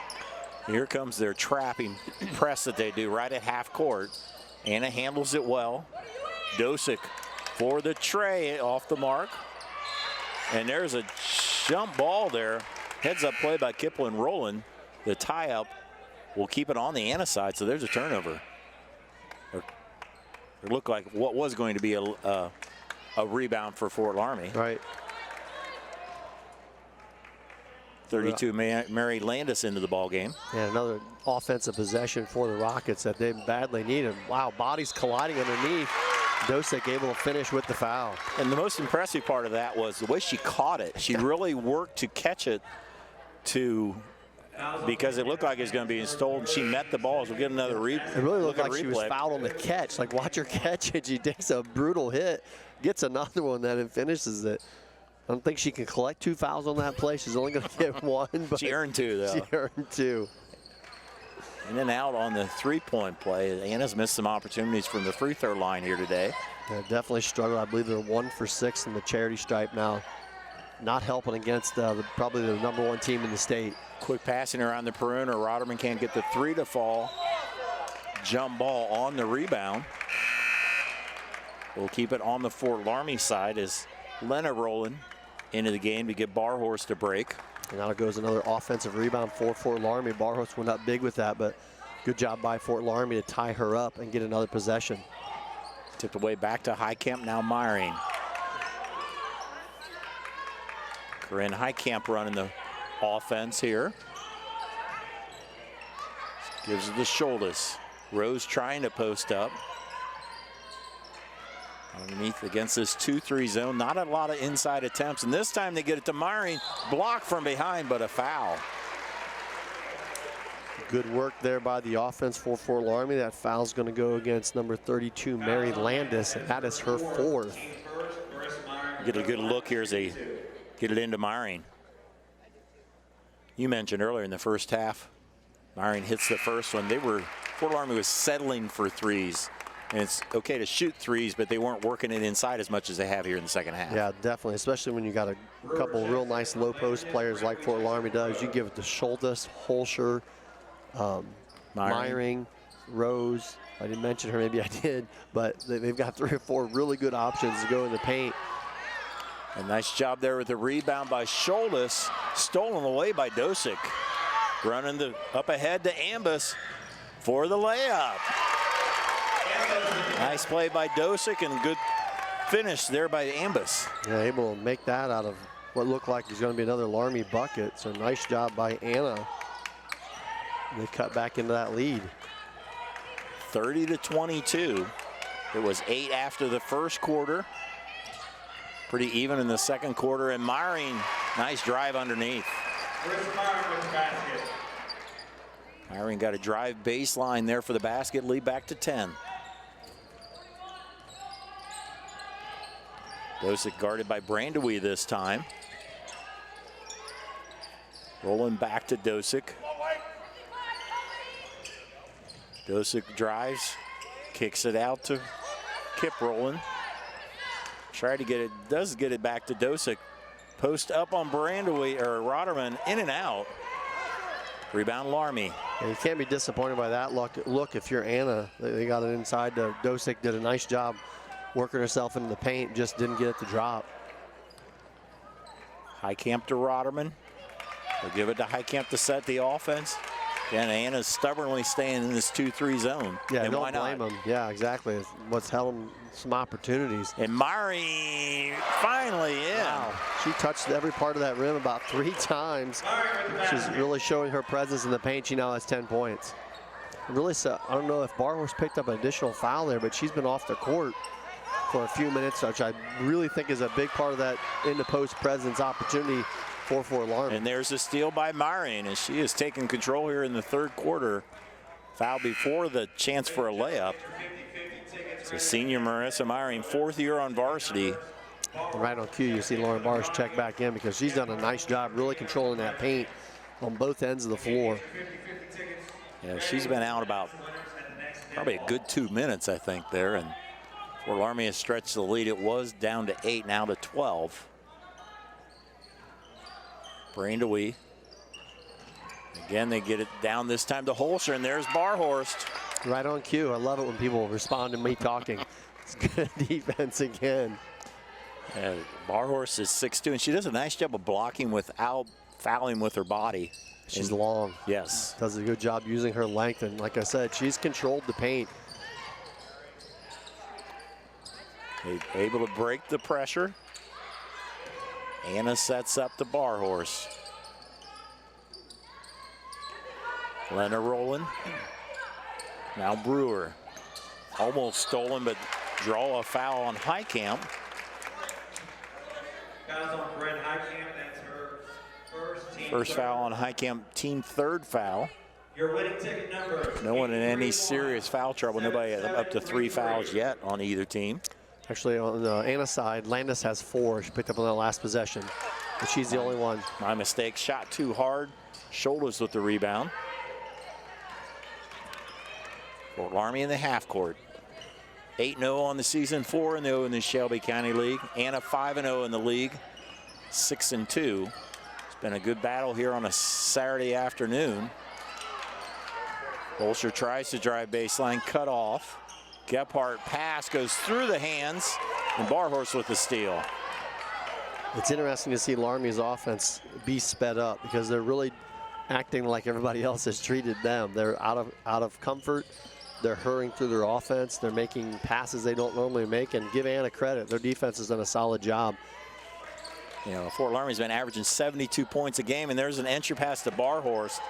Here comes their trapping press that they do right at half court. Anna handles it well. Dosick for the tray off the mark. And there's a jump ball there. Heads up play by Kipling Rowland. The tie up will keep it on the Anna side, so there's a turnover. It looked like what was going to be a rebound for Fort Loramie. Right. 32, Mary Landis into the ball game. And another offensive possession for the Rockets that they badly needed. Wow, bodies colliding underneath. Dosick able to finish with the foul. And the most impressive part of that was the way she caught it. She really worked to catch it because it looked like it was going to be stolen. She met the ball. So we'll get another replay. It really looked like she was fouled on the catch. Like, watch her catch it. She takes a brutal hit, gets another one, then and finishes it. I don't think she can collect 2 fouls on that play. She's only going to get 1. But she earned 2, though. She earned 2. And then out on the three-point play. Anna's missed some opportunities from the free throw line here today. Yeah, definitely struggled. I believe they're 1 for 6 in the charity stripe now. Not helping against probably the #1 team in the state. Quick passing around the perimeter. Rotterman can't get the 3 to fall. Jump ball on the rebound. We'll keep it on the Fort Loramie side as Lena Rowland into the game to get Barhorst to break. And now goes another offensive rebound for Fort Loramie. Barhorst went up big with that, but good job by Fort Loramie to tie her up and get another possession. Tipped away back to Highcamp, now Myring. Corinne Highcamp running the offense here. Gives it to Scholtes. Rose trying to post up. Underneath against this 2-3 zone. Not a lot of inside attempts. And this time they get it to Myring. Blocked from behind, but a foul. Good work there by the offense for Fort Loramie. That foul's going to go against number 32, Mary Landis, and that is her 4th. Get a good look here as they get it into Myring. You mentioned earlier in the first half, Myring hits the first one. Fort Loramie was settling for threes And it's okay to shoot threes, but they weren't working it inside as much as they have here in the second half. Yeah, definitely, especially when you got a couple real nice low post players like Fort Loramie does. You give it to Schultes, Holscher, Meyering, Rose. I didn't mention her, maybe I did, but they've got 3 or 4 really good options to go in the paint. A nice job there with the rebound by Schultes, stolen away by Dosick. Running up ahead to Ambus for the layup. Nice play by Dosick and good finish there by Ambus. Yeah, able to make that out of what looked like is going to be another Loramie bucket. So nice job by Anna. They cut back into that lead. 30-22. It was 8 after the first quarter. Pretty even in the second quarter. And Meyering, nice drive underneath. Meyering got a drive baseline there for the basket, lead back to 10. Dosick guarded by Brandewie this time. Rolling back to Dosick. Dosick drives, kicks it out to Kip Rowland. Try to get it, does get it back to Dosick. Post up on Brandewie, or Rotterman, in and out. Rebound Loramie. Yeah, you can't be disappointed by that look if you're Anna. They got it inside. Dosick did a nice job working herself into the paint, just didn't get it to drop. Highcamp to Rotterman. They'll give it to Highcamp to set the offense. And Anna's stubbornly staying in this 2-3 zone. Yeah, and don't why blame not? them. Yeah, exactly. It's what's held them some opportunities. And Meyering finally in. Wow. She touched every part of that rim about 3 times. She's really showing her presence in the paint. She now has 10 points. Really, I don't know if Barhorse picked up an additional foul there, but she's been off the court for a few minutes, which I really think is a big part of that in the post presence opportunity for Loramie. And there's a steal by Meyering, and she has taken control here in the third quarter. Foul before the chance for a layup. So senior Marissa Meyering, 4th year on varsity. Right on cue, you see Lauren Barsh check back in because she's done a nice job really controlling that paint on both ends of the floor. Yeah, she's been out about probably a good 2 minutes, I think, there. And Fort Loramie has stretched the lead. It was down to 8, now to 12. Brandewie. Again, they get it down this time to Holscher, and there's Barhorst. Right on cue. I love it when people respond to me talking. It's good defense again. Barhorst is 6'2", and she does a nice job of blocking without fouling with her body. She's long. Yes. Does a good job using her length, and like I said, she's controlled the paint. They're able to break the pressure. Anna sets up the Barhorse. Lena rolling. Now Brewer. Almost stolen, but draw a foul on Highcamp. Guys on Brent Highcamp, that's her first team. First foul on Highcamp, team 3rd foul. Your winning ticket number. No one in any serious foul trouble. Nobody up to 3 fouls yet on either team. Actually, on the Anna side, Landis has 4. She picked up on that last possession, but she's the only one. My mistake, shot too hard. Shoulders with the rebound. Fort Loramie in the half court. 8-0 on the season, 4-0 in the Shelby County League. Anna 5-0 in the league, 6-2. It's been a good battle here on a Saturday afternoon. Bolsher tries to drive baseline, cut off. Gephardt pass goes through the hands, and Barhorse with the steal. It's interesting to see Laramie's offense be sped up because they're really acting like everybody else has treated them. They're out of comfort. They're hurrying through their offense. They're making passes they don't normally make, and give Anna credit. Their defense has done a solid job. You know, Fort Laramie's been averaging 72 points a game, and there's an entry pass to Barhorse.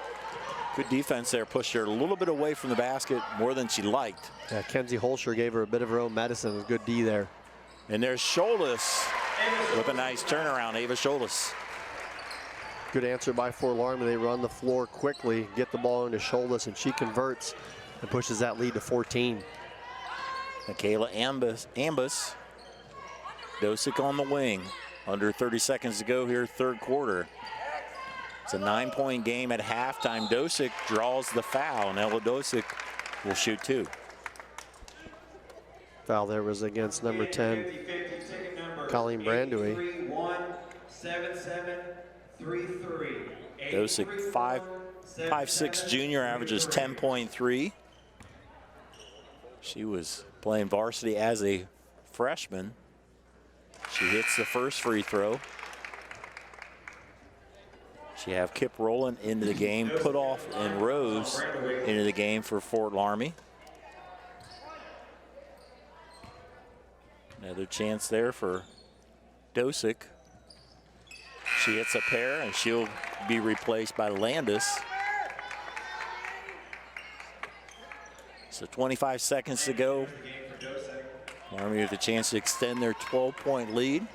Good defense there, pushed her a little bit away from the basket, more than she liked. Yeah, Kenzie Holscher gave her a bit of her own medicine. A good D there. And there's Scholtes with a nice turnaround, Ava Scholtes. Good answer by Fort Loramie. They run the floor quickly, get the ball into Scholtes, and she converts and pushes that lead to 14. Michaela Ambus. Dosick on the wing. Under 30 seconds to go here, third quarter. It's a 9-point game at halftime. Dosick draws the foul, and Ella Dosick will shoot 2. Foul there was against number 10, Colleen Brandoy. 7733. Dosick, 5'6" junior, averages 10.3. She was playing varsity as a freshman. She hits the first free throw. She have Kip Rowland into the game, put off and Rose into the game for Fort Loramie. Another chance there for Dosick. She hits a pair and she'll be replaced by Landis. So 25 seconds to go. Loramie with a chance to extend their 12-point lead.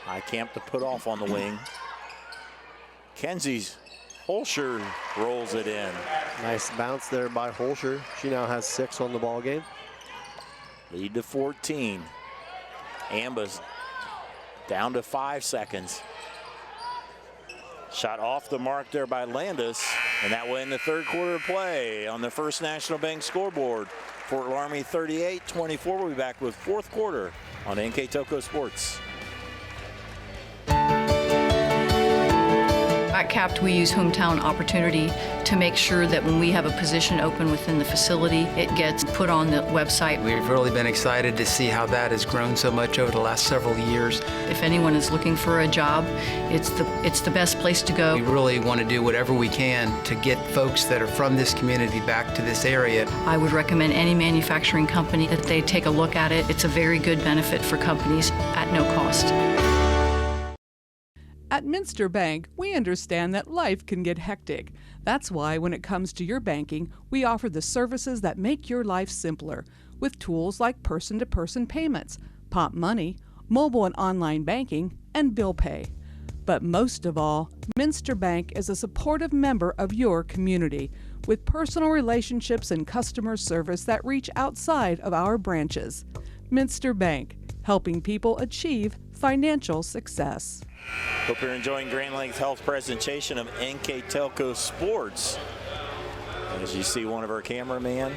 High camp to put off on the wing. Kenzie Holscher rolls it in. Nice bounce there by Holscher. She now has 6 on the ball game. Lead to 14. Ambas down to 5 seconds. Shot off the mark there by Landis, and that will end the third quarter of play on the First National Bank scoreboard. Fort Loramie 38-24. We'll be back with fourth quarter on NKTelco Sports. At CAPT, we use hometown opportunity to make sure that when we have a position open within the facility, it gets put on the website. We've really been excited to see how that has grown so much over the last several years. If anyone is looking for a job, it's the best place to go. We really want to do whatever we can to get folks that are from this community back to this area. I would recommend any manufacturing company that they take a look at it. It's a very good benefit for companies at no cost. At Minster Bank, we understand that life can get hectic. That's why when it comes to your banking, we offer the services that make your life simpler with tools like person-to-person payments, Pop Money, mobile and online banking, and bill pay. But most of all, Minster Bank is a supportive member of your community with personal relationships and customer service that reach outside of our branches. Minster Bank, helping people achieve financial success. Hope you're enjoying Grand Lake Health's presentation of NKTelco Sports. As you see one of our cameramen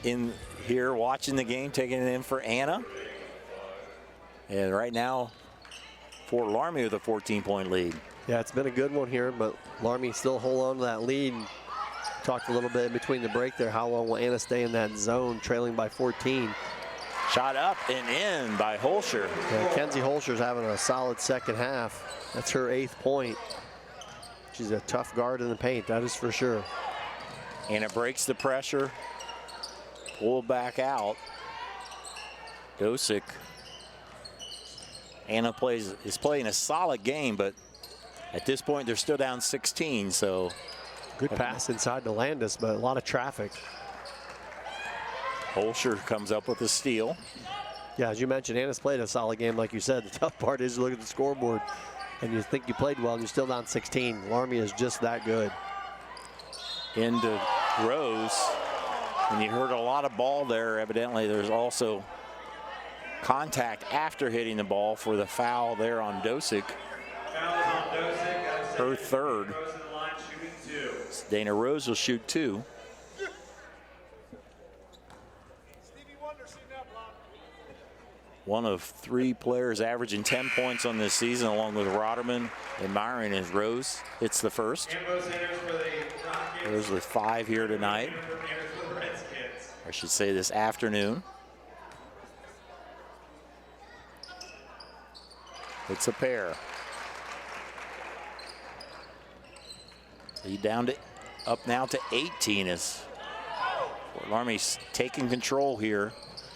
in here watching the game, taking it in for Anna. And right now, Fort Loramie with a 14-point lead. Yeah, it's been a good one here, but Loramie still hold on to that lead. Talked a little bit in between the break there. How long will Anna stay in that zone, trailing by 14? Shot up and in by Holscher. Yeah, Kenzie Holscher's having a solid second half. That's her 8th point. She's a tough guard in the paint, that is for sure. And it breaks the pressure. Pull back out. Dosick. Anna is playing a solid game, but at this point they're still down 16, so. Good pass inside to Landis, but a lot of traffic. Holscher comes up with a steal. Yeah, as you mentioned, Anna's played a solid game, like you said. The tough part is you look at the scoreboard and you think you played well and you're still down 16. Loramie is just that good. Into Rose. And you heard a lot of ball there. Evidently, there's also contact after hitting the ball for the foul there on Dosick. Her third. Dana Rose will shoot 2. One of 3 players averaging 10 points on this season, along with Rotterman and Myron, as Rose hits the first. Rose with 5 here tonight. I should say this afternoon. It's a pair. Lead down to up now to 18 as Fort Loramie's taking control here.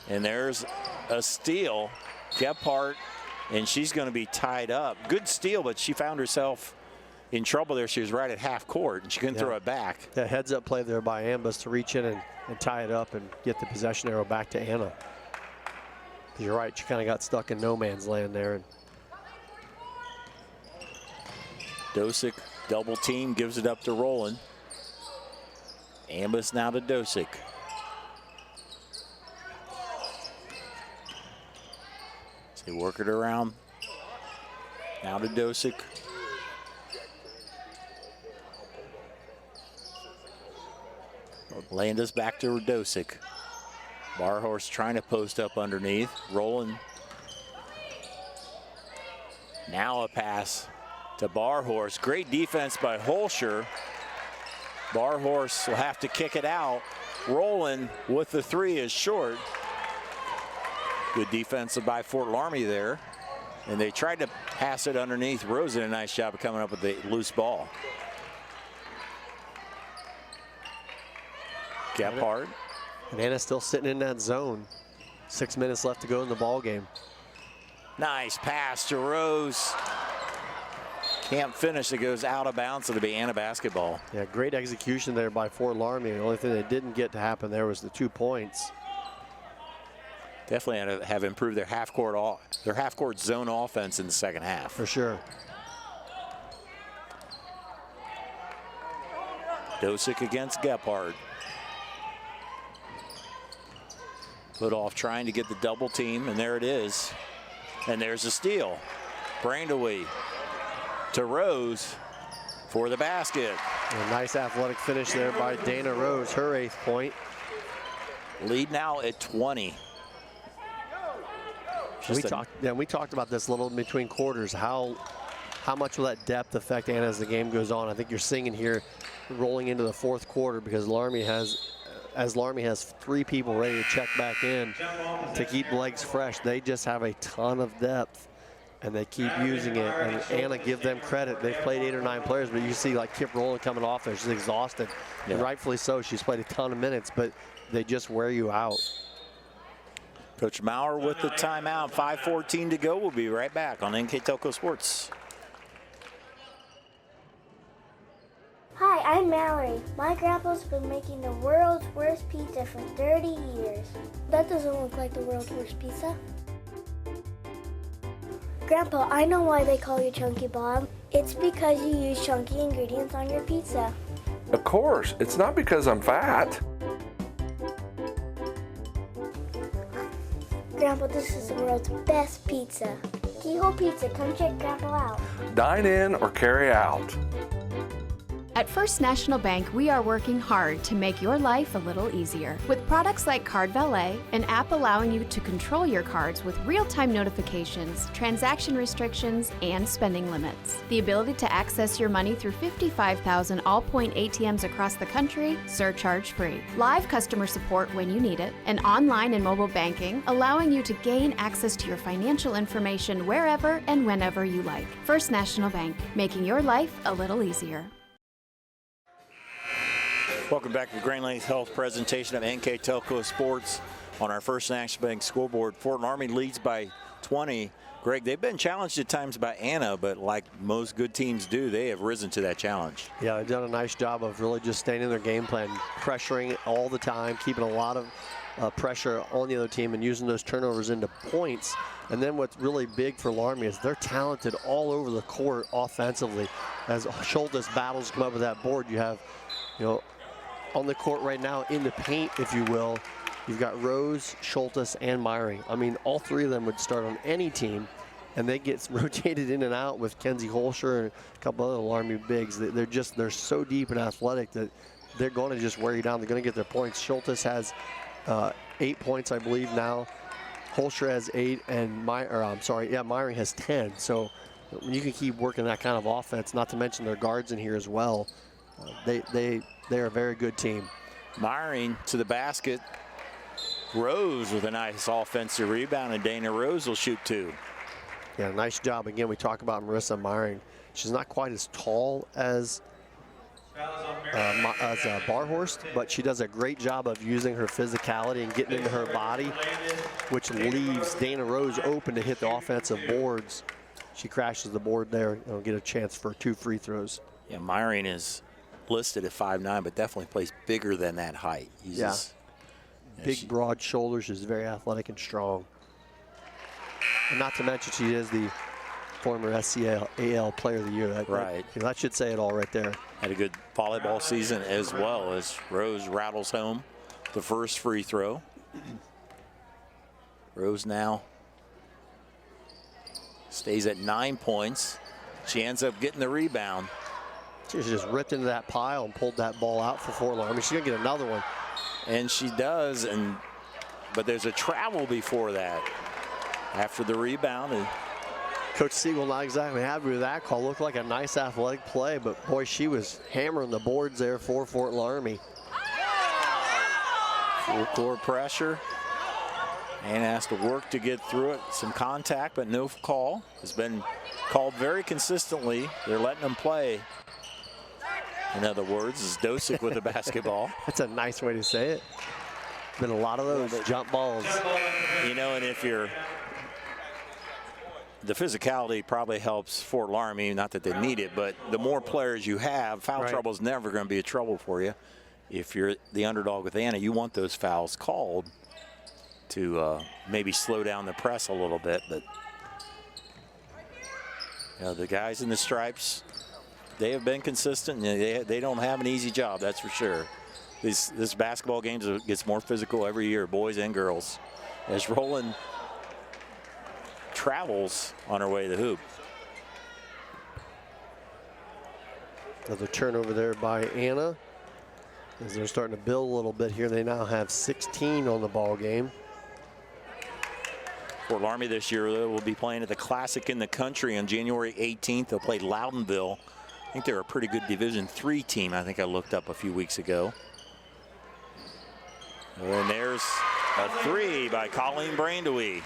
And there's a steal. Gephardt, and she's going to be tied up. Good steal, but she found herself in trouble there. She was right at half court, and she couldn't throw it back. That heads-up play there by Ambas to reach in and tie it up and get the possession arrow back to Anna. You're right, she kind of got stuck in no man's land there. And Dosick double team, gives it up to Rowland. Ambas now to Dosick. They work it around. Now to Dosick. Landis back to Dosick. Barhorse trying to post up underneath. Rolling. Now a pass to Barhorse. Great defense by Holscher. Barhorse will have to kick it out. Rolling with the three is short. Good defense by Fort Loramie there. And they tried to pass it underneath. Rose did a nice job of coming up with the loose ball. Gephardt. And Anna's still sitting in that zone. 6 minutes left to go in the ball game. Nice pass to Rose. Can't finish. It goes out of bounds. It'll be Anna basketball. Yeah, great execution there by Fort Loramie. The only thing that didn't get to happen there was the 2 points. Definitely had to have improved their half-court zone offense in the second half. For sure. Dosick against Gephardt. Putoff trying to get the double team, and there it is. And there's a steal. Brandaway to Rose for the basket. A nice athletic finish there by Dana Rose, her 8th point. Lead now at 20. We talked about this a little in between quarters. How much will that depth affect Anna as the game goes on? I think you're seeing it here rolling into the 4th quarter because Loramie has 3 people ready to check back in to keep legs fresh. They just have a ton of depth and they keep using it. And Anna, give them credit. They've played 8 or 9 players, but you see like Kip Rowland coming off there. She's exhausted. Yeah. And rightfully so. She's played a ton of minutes, but they just wear you out. Coach Maurer with the timeout. 5:14 to go. We'll be right back on NKTelco Sports. Hi, I'm Mallory. My grandpa's been making the world's worst pizza for 30 years. That doesn't look like the world's worst pizza. Grandpa, I know why they call you Chunky Bob. It's because you use chunky ingredients on your pizza. Of course, it's not because I'm fat. Grandpa, this is the world's best pizza. Keyhole Pizza, come check Grandpa out. Dine in or carry out. At First National Bank, we are working hard to make your life a little easier. With products like Card Valet, an app allowing you to control your cards with real-time notifications, transaction restrictions, and spending limits. The ability to access your money through 55,000 all-point ATMs across the country, surcharge-free. Live customer support when you need it, and online and mobile banking, allowing you to gain access to your financial information wherever and whenever you like. First National Bank, making your life a little easier. Welcome back to the Grand Lake Health presentation of NKTelco Sports on our First National Bank scoreboard. Fort Loramie leads by 20. Greg, they've been challenged at times by Anna, but like most good teams do, they have risen to that challenge. Yeah, they've done a nice job of really just staying in their game plan, pressuring it all the time, keeping a lot of pressure on the other team and using those turnovers into points. And then what's really big for Loramie is they're talented all over the court offensively. As Schultes battles come up with that board, you have, on the court right now in the paint, if you will, you've got Rose, Schultes, and Myring. I mean, all 3 of them would start on any team, and they get rotated in and out with Kenzie Holscher and a couple other Loramie bigs. They're so deep and athletic that they're going to just wear you down. They're going to get their points. Schultes has 8 points, I believe, now. Holscher has 8, and Myring has 10. So you can keep working that kind of offense, not to mention their guards in here as well. They're a very good team. Myring to the basket. Rose with a nice offensive rebound, and Dana Rose will shoot 2. Yeah, nice job. Again, we talk about Marissa Myring. She's not quite as tall as Barhorst, but she does a great job of using her physicality and getting into her body, which leaves Dana Rose open to hit the offensive boards. She crashes the board there and get a chance for 2 free throws. Yeah, Myring is listed at 5'9", but definitely plays bigger than that height. Big, broad shoulders. She's very athletic and strong. And not to mention, she is the former SCAL Player of the Year. That should say it all right there. Had a good volleyball season as well, as Rose rattles home the first free throw. Rose now stays at 9 points. She ends up getting the rebound. She's just ripped into that pile and pulled that ball out for Fort Loramie. She's going to get another one. And she does, but there's a travel before that. After the rebound. Coach Siegel not exactly happy with that call. Looked like a nice athletic play, but boy, she was hammering the boards there for Fort Loramie. Full court pressure. Anna has to work to get through it. Some contact, but no call. It's been called very consistently. They're letting them play. In other words, is Dosick with the basketball. That's a nice way to say it. Been a lot of those jump balls. You know, and if the physicality probably helps Fort Loramie, not that they need it, but the more players you have, foul trouble is never going to be a trouble for you. If you're the underdog with Anna, you want those fouls called to maybe slow down the press a little bit. But you know, the guys in the stripes, they have been consistent. And they don't have an easy job, that's for sure. This basketball game gets more physical every year, boys and girls. As Roland travels on her way to the hoop. Another turnover there by Anna. As they're starting to build a little bit here, they now have 16 on the ball game. Fort Loramie this year will be playing at the Classic in the Country on January 18th. They'll play Loudonville. I think they're a pretty good Division III team. I think I looked up a few weeks ago. And there's a three by Colleen Brandewie.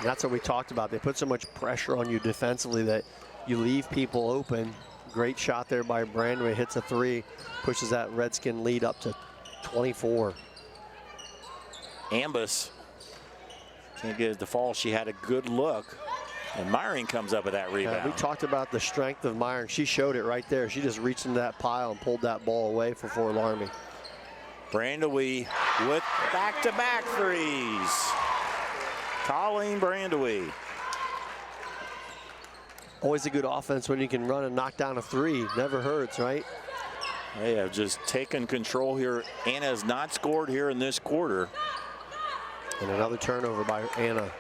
That's what we talked about. They put so much pressure on you defensively that you leave people open. Great shot there by Brandewie. Hits a three, pushes that Redskin lead up to 24. Ambus can't get it to fall. She had a good look. And Myring comes up with that rebound. We talked about the strength of Myring. She showed it right there. She just reached into that pile and pulled that ball away for Fort Loramie. Brandewie with back-to-back threes. Colleen Brandewie. Always a good offense when you can run and knock down a three. Never hurts, right? They have just taken control here. Anna has not scored here in this quarter. And another turnover by Anna.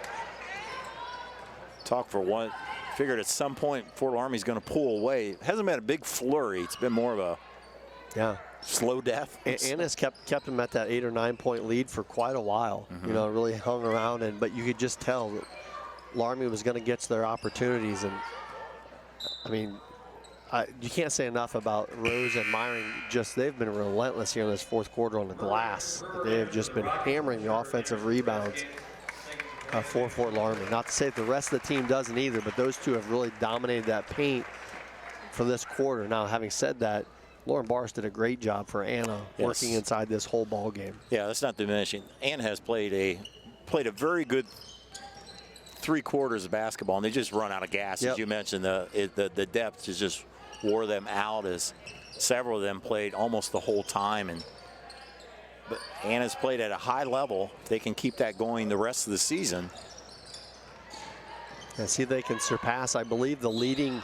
Talk for one. Figured at some point Fort Loramie's going to pull away. It hasn't been a big flurry. It's been more of a slow death. Anna's kept them at that 8 or 9 point lead for quite a while. You know, really hung around, but you could just tell that Loramie was going to get to their opportunities. And I mean, you can't say enough about Rose and Myring. They've been relentless here in this fourth quarter on the glass. They have just been hammering the offensive rebounds for Fort Loramie. Not to say that the rest of the team doesn't either, but those two have really dominated that paint for this quarter. Now, having said that, Lauren Barrs did a great job for Anna working inside this whole ball game. Yeah, that's not diminishing. Anna has played a very good 3 quarters of basketball, and they just run out of gas. As you mentioned, the depth just wore them out, as several of them played almost the whole time. But Anna's played at a high level. If they can keep that going the rest of the season. And see if they can surpass, I believe, the leading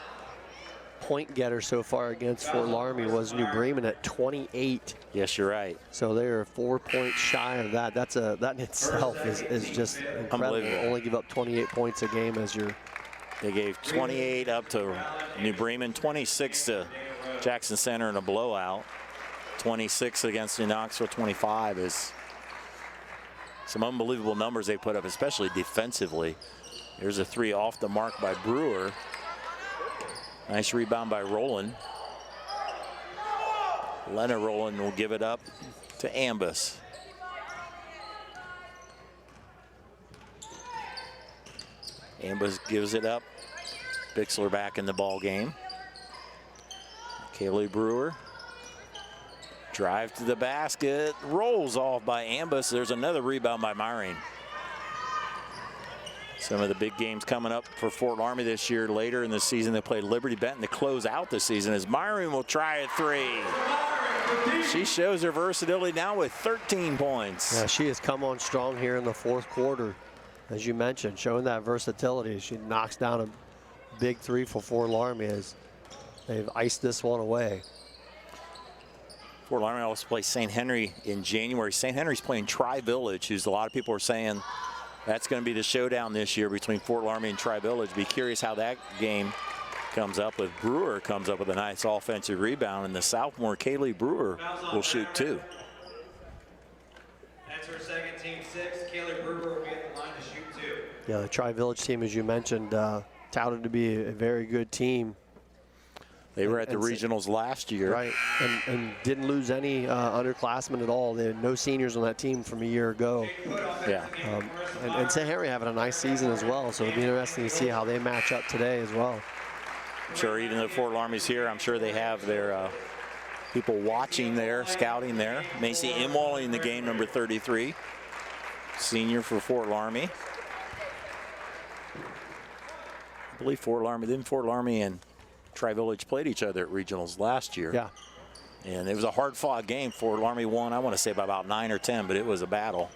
point getter so far against Fort Loramie was New Bremen at 28. Yes, you're right. So they are 4 points shy of that. That in itself is just incredible. Only give up 28 points a game as your. They gave 28 up to New Bremen, 26 to Jackson Center in a blowout. 26 against New Knoxville, 25 is some unbelievable numbers they put up, especially defensively. There's a three off the mark by Brewer. Nice rebound by Rowland. Lena Rowland will give it up to Ambus. Ambus gives it up. Bixler back in the ball game. Kaylee Brewer. Drive to the basket. Rolls off by Ambus. There's another rebound by Myring. Some of the big games coming up for Fort Loramie this year. Later in the season, they play Liberty Benton to close out the season, as Myring will try a three. She shows her versatility now with 13 points. Yeah, she has come on strong here in the fourth quarter, as you mentioned, showing that versatility. She knocks down a big three for Fort Loramie as they've iced this one away. Fort Loramie also plays St. Henry in January. St. Henry's playing Tri-Village, who's a lot of people are saying that's going to be the showdown this year between Fort Loramie and Tri-Village. Be curious how that game comes up with Brewer, comes up with a nice offensive rebound, and the sophomore Kaylee Brewer will shoot 2. That's her second, team 6. Kaylee Brewer will be at the line to shoot 2. Yeah, the Tri-Village team, as you mentioned, touted to be a very good team. They were at the regionals last year. Right, and didn't lose any underclassmen at all. They had no seniors on that team from a year ago. Yeah. And St. Henry having a nice season as well, so it'll be interesting to see how they match up today as well. Sure, even though Fort Loramie's here, I'm sure they have their people watching there, scouting there. Macy Imwally in the game, number 33, senior for Fort Loramie. I believe Fort Loramie and Tri-Village played each other at regionals last year. Yeah. And it was a hard-fought game. Fort Loramie won, I want to say, by about 9 or 10, but it was a battle.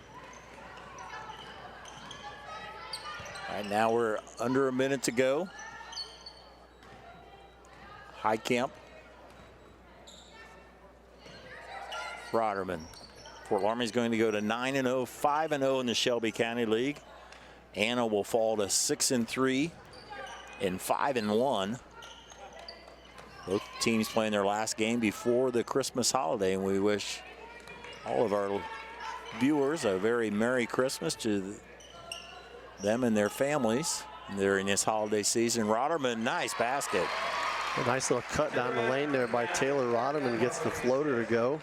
All right, now we're under a minute to go. High Camp. Roderman. Fort Loramie is going to go to 9-0, 5-0 in the Shelby County League. Anna will fall to 6-3 and 5-1. Both teams playing their last game before the Christmas holiday, and we wish all of our viewers a very Merry Christmas to them and their families during this holiday season. Roderman, nice basket. A nice little cut down the lane there by Taylor Roderman, gets the floater to go.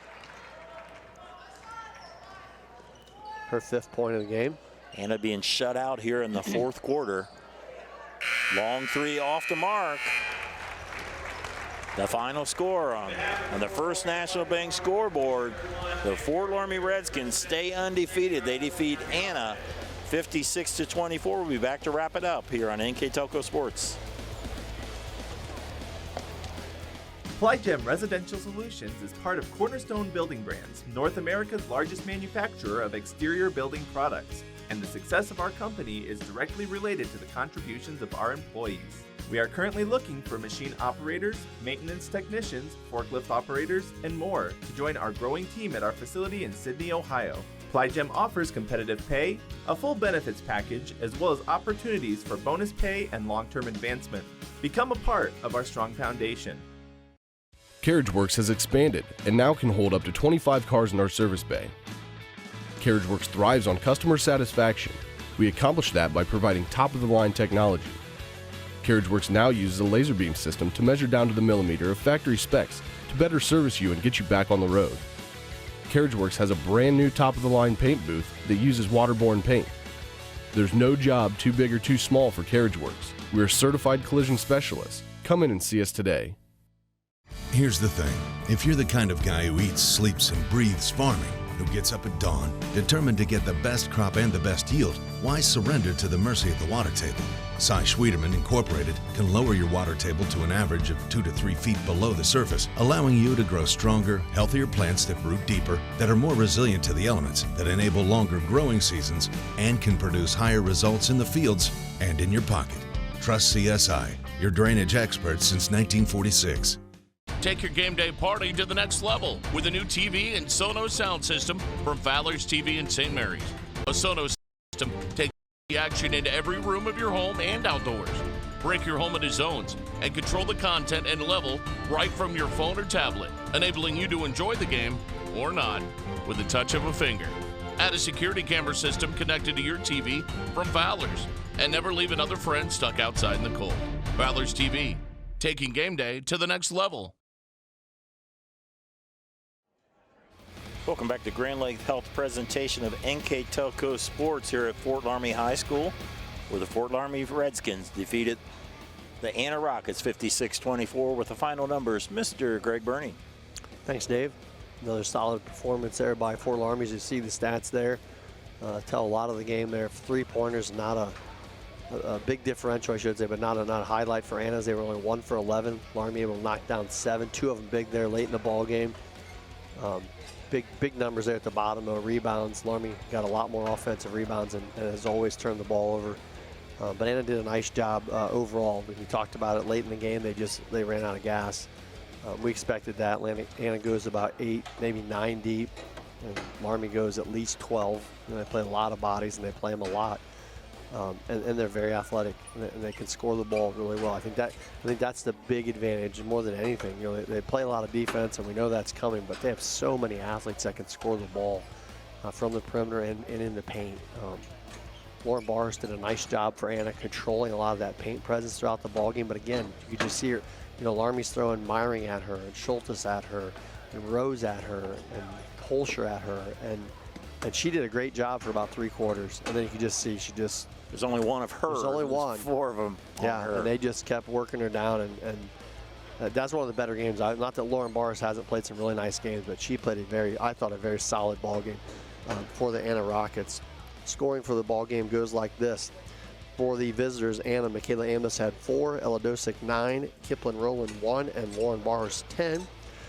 Her 5th point of the game. Anna being shut out here in the 4th quarter. Long 3 off the mark. The final score on the First National Bank scoreboard, the Fort Loramie Redskins stay undefeated. They defeat Anna 56-24. We'll be back to wrap it up here on NKTelco Sports. Plygem Residential Solutions is part of Cornerstone Building Brands, North America's largest manufacturer of exterior building products, and the success of our company is directly related to the contributions of our employees. We are currently looking for machine operators, maintenance technicians, forklift operators, and more to join our growing team at our facility in Sydney, Ohio. Plygem offers competitive pay, a full benefits package, as well as opportunities for bonus pay and long-term advancement. Become a part of our strong foundation. CarriageWorks has expanded and now can hold up to 25 cars in our service bay. CarriageWorks thrives on customer satisfaction. We accomplish that by providing top-of-the-line technology. CarriageWorks now uses a laser beam system to measure down to the millimeter of factory specs to better service you and get you back on the road. CarriageWorks has a brand new top-of-the-line paint booth that uses waterborne paint. There's no job too big or too small for CarriageWorks. We're certified collision specialists. Come in and see us today. Here's the thing. If you're the kind of guy who eats, sleeps, and breathes farming, who gets up at dawn, determined to get the best crop and the best yield, why surrender to the mercy of the water table? Cy Schwiedemann Incorporated can lower your water table to an average of 2 to 3 feet below the surface, allowing you to grow stronger, healthier plants that root deeper, that are more resilient to the elements, that enable longer growing seasons, and can produce higher results in the fields and in your pocket. Trust CSI, your drainage experts since 1946. Take your game day party to the next level with a new TV and Sonos sound system from Fowler's TV in St. Mary's. A Sonos system takes the action into every room of your home and outdoors. Break your home into zones and control the content and level right from your phone or tablet, enabling you to enjoy the game or not with the touch of a finger. Add a security camera system connected to your TV from Fowler's and never leave another friend stuck outside in the cold. Fowler's TV, taking game day to the next level. Welcome back to Grand Lake Health presentation of NKTelco Sports here at Fort Loramie High School, where the Fort Loramie Redskins defeated the Anna Rockets 56-24 with the final numbers. Mr. Greg Burney. Thanks, Dave. Another solid performance there by Fort Loramie. As you see the stats there, tell a lot of the game there. 3-pointers, not a big differential, I should say, but not a highlight for Anna's. They were only 1 for 11. Loramie able to knock down 7, 2 of them big there late in the ball game. Big numbers there at the bottom of rebounds. Loramie got a lot more offensive rebounds and has always turned the ball over. But Anna did a nice job overall. We talked about it late in the game. They ran out of gas. We expected that. Anna goes about 8, maybe 9 deep, and Loramie goes at least 12. And they play a lot of bodies and they play them a lot. and they're very athletic, and they can score the ball really well. I think that's the big advantage more than anything. You know, they play a lot of defense, and we know that's coming, but they have so many athletes that can score the ball from the perimeter and in the paint. Lauren Barrs did a nice job for Anna controlling a lot of that paint presence throughout the ball game. But again, you could just see her. You know, Loramie's throwing Meyering at her, and Schultes at her, and Rose at her, and Holscher at her, and she did a great job for about 3 quarters. And then you could just see there's only one of her. There's only one. 4 of them. Yeah, and they just kept working her down, and that's one of the better games. Not that Lauren Barrs hasn't played some really nice games, but she played I thought a very solid ball game for the Anna Rockets. Scoring for the ball game goes like this. For the visitors, Anna, Michaela Amos had 4, Ella Dosick 9, Kiplin Rowland 1, and Lauren Barrs 10.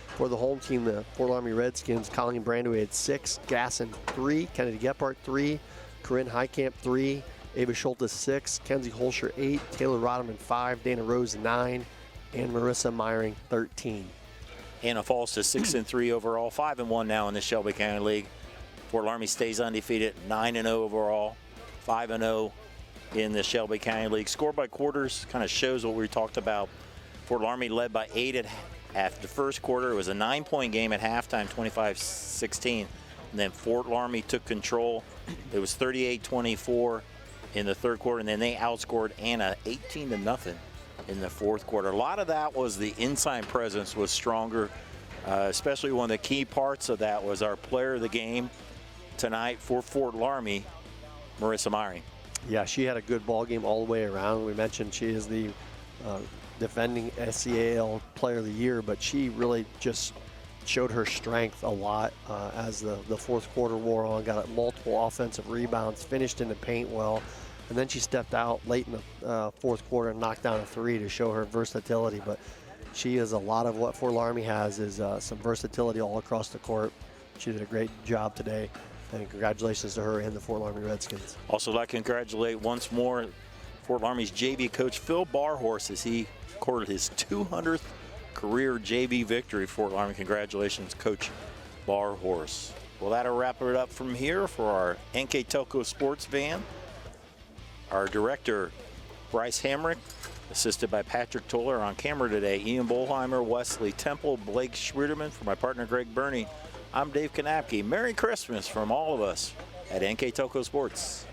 For the home team, the Fort Loramie Redskins, Colleen Brandeway had 6, Gasson 3, Kennedy Gephardt 3, Corinne Heitkamp 3, Ava Schultes 6, Kenzie Holscher 8, Taylor Rodderman 5, Dana Rose 9, and Marissa Meyering 13. Anna falls to 6-3 overall, 5-1 now in the Shelby County League. Fort Loramie stays undefeated, 9-0 overall, 5-0 in the Shelby County League. Score by quarters kind of shows what we talked about. Fort Loramie led by 8 after the first quarter. It was a 9-point game at halftime, 25-16. And then Fort Loramie took control. It was 38-24 in the third quarter, and then they outscored Anna 18-0 in the fourth quarter. A lot of that was the inside presence was stronger, especially one of the key parts of that was our player of the game tonight for Fort Loramie, Marissa Meyering. Yeah, she had a good ball game all the way around. We mentioned she is the defending SCAL Player of the Year, but she really just showed her strength a lot as the fourth quarter wore on, got multiple offensive rebounds, finished in the paint well, and then she stepped out late in the fourth quarter and knocked down a 3 to show her versatility. But she is a lot of what Fort Loramie has is some versatility all across the court. She did a great job today, and congratulations to her and the Fort Loramie Redskins. Also, I'd like to congratulate once more Fort Loramie's JV coach Phil Barhorse as he recorded his 200th career JV victory for Fort Loramie. Congratulations, Coach Barhorse. Well, that'll wrap it up from here for our NKTelco Sports Van. Our director, Bryce Hamrick, assisted by Patrick Toller. On camera today, Ian Bolheimer, Wesley Temple, Blake Schwierderman. For my partner, Greg Burney, I'm Dave Kanapke. Merry Christmas from all of us at NKTelco Sports.